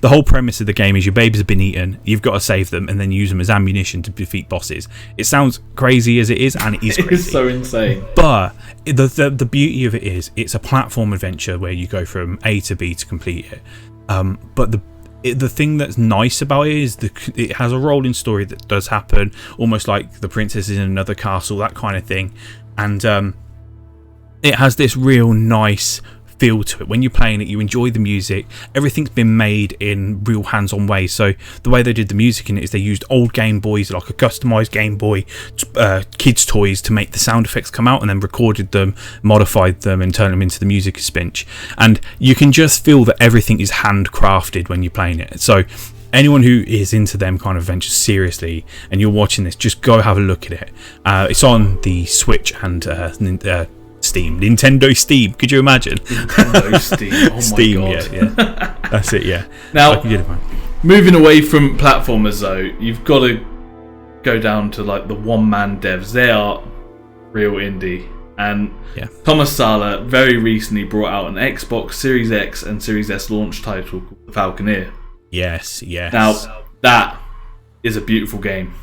the whole premise of the game is your babies have been eaten, you've got to save them and then use them as ammunition to defeat bosses. It sounds crazy as it is, and it is crazy. It's so insane. But the beauty of it is it's a platform adventure where you go from A to B to complete it. But the thing that's nice about it is it has a rolling story that does happen, almost like the princess is in another castle, that kind of thing. And it has this real nice feel to it. When you're playing it, you enjoy the music. Everything's been made in real hands-on ways. So the way they did the music in it is they used old Game Boys, like a customized Game Boy, kids' toys, to make the sound effects come out, and then recorded them, modified them, and turned them into the music of Spinch. And you can just feel that everything is handcrafted when you're playing it. So anyone who is into them kind of adventures seriously, and you're watching this, just go have a look at it. It's on the Switch and Steam. Nintendo Steam. Could you imagine? Nintendo Steam. Oh my Steam, god. Yeah. That's it, yeah. Now, moving away from platformers though, you've got to go down to like the one-man devs. They are real indie. And Thomas Sala very recently brought out an Xbox Series X and Series S launch title called The Falconeer. Yes. Now, that is a beautiful game.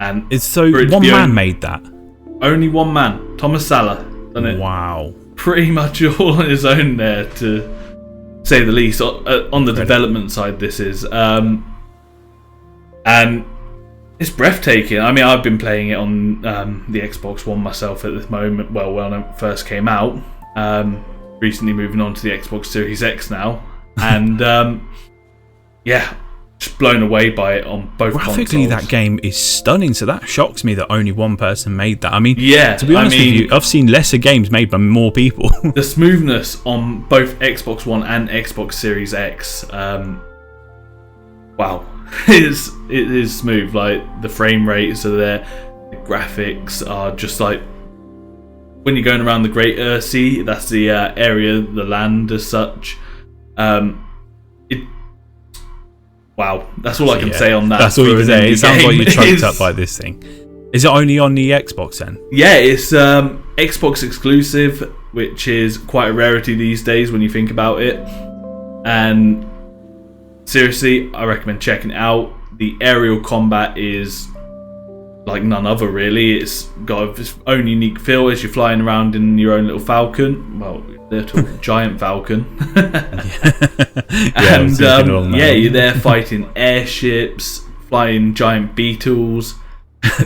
And it's so one man made that. Only one man, Thomas Sala. Done it. Wow. Pretty much all on his own there, to say the least. On the development side, this is. And it's breathtaking. I mean, I've been playing it on the Xbox One myself at this moment. Well, when it first came out. Recently moving on to the Xbox Series X now. And just blown away by it on both graphically, consoles. That game is stunning, so that shocks me that only one person made that. I mean, to be honest with you, I've seen lesser games made by more people. The smoothness on both Xbox One and Xbox Series X, wow, it is smooth. Like, the frame rates are there, the graphics are just like when you're going around the Great Sea, that's the area, the land as such. Wow, that's all I can say on that. That's all you can say. It sounds like you're choked up by this thing. Is it only on the Xbox then? Yeah, it's Xbox exclusive, which is quite a rarity these days when you think about it. And seriously, I recommend checking it out. The aerial combat is like none other, really. It's got its own unique feel as you're flying around in your own little falcon. Well, little giant falcon. And you're there fighting airships, flying giant beetles,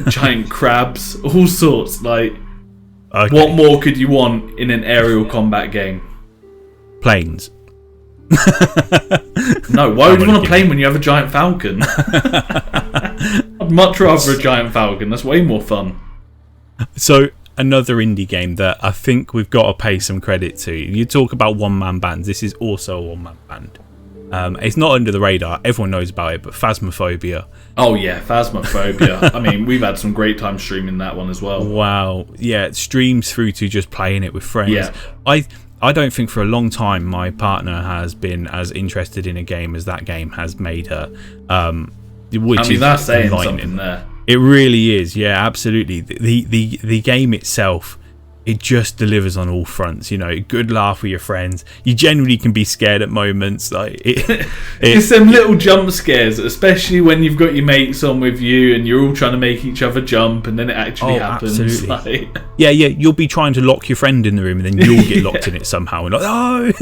giant crabs, all sorts. Like, what more could you want in an aerial combat game? Planes. No, why would you want a plane when you have a giant falcon? I'd much rather a giant falcon. That's way more fun. So, another indie game that I think we've got to pay some credit to. You talk about one-man bands. This is also a one-man band. It's not under the radar. Everyone knows about it, but Phasmophobia. Oh yeah, Phasmophobia. I mean, we've had some great time streaming that one as well. Wow. Yeah, it streams through to just playing it with friends. Yeah. I don't think for a long time my partner has been as interested in a game as that game has made her. Which is that's saying enlightening. Something there. It really is, yeah, absolutely. The game itself it just delivers on all fronts. You know, good laugh with your friends. You genuinely can be scared at moments. Like it's them little jump scares, especially when you've got your mates on with you and you're all trying to make each other jump, and then it actually happens. Absolutely. Like... Yeah. You'll be trying to lock your friend in the room, and then you'll get locked in it somehow, and like, oh.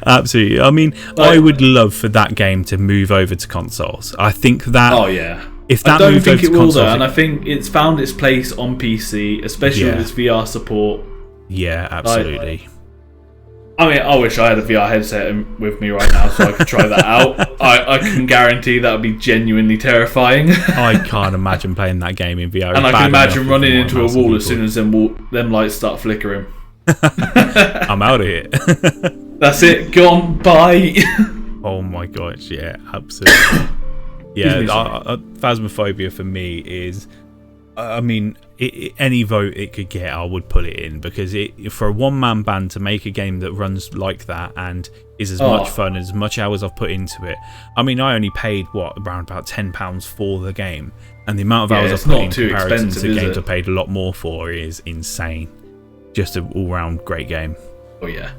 Absolutely. I mean, I would love for that game to move over to consoles. I think that. Oh yeah. If that I don't moved think over it to will consoles, though, and I think it's found its place on PC, especially with its VR support. Yeah, absolutely. I mean, I wish I had a VR headset with me right now so I could try that out. I can guarantee that would be genuinely terrifying. I can't imagine playing that game in VR. And I can imagine running into a wall as soon as them lights start flickering. I'm out of here. That's it. Gone. Bye. Oh my gosh, yeah, absolutely. Yeah, Phasmophobia for me is, I mean, any vote it could get, I would put it in, because for a one-man band to make a game that runs like that and is as much fun, as much hours I've put into it. I mean, I only paid around about £10 for the game, and the amount of hours I've put in comparison to games I paid a lot more for is insane. Just an all-round great game. Oh yeah.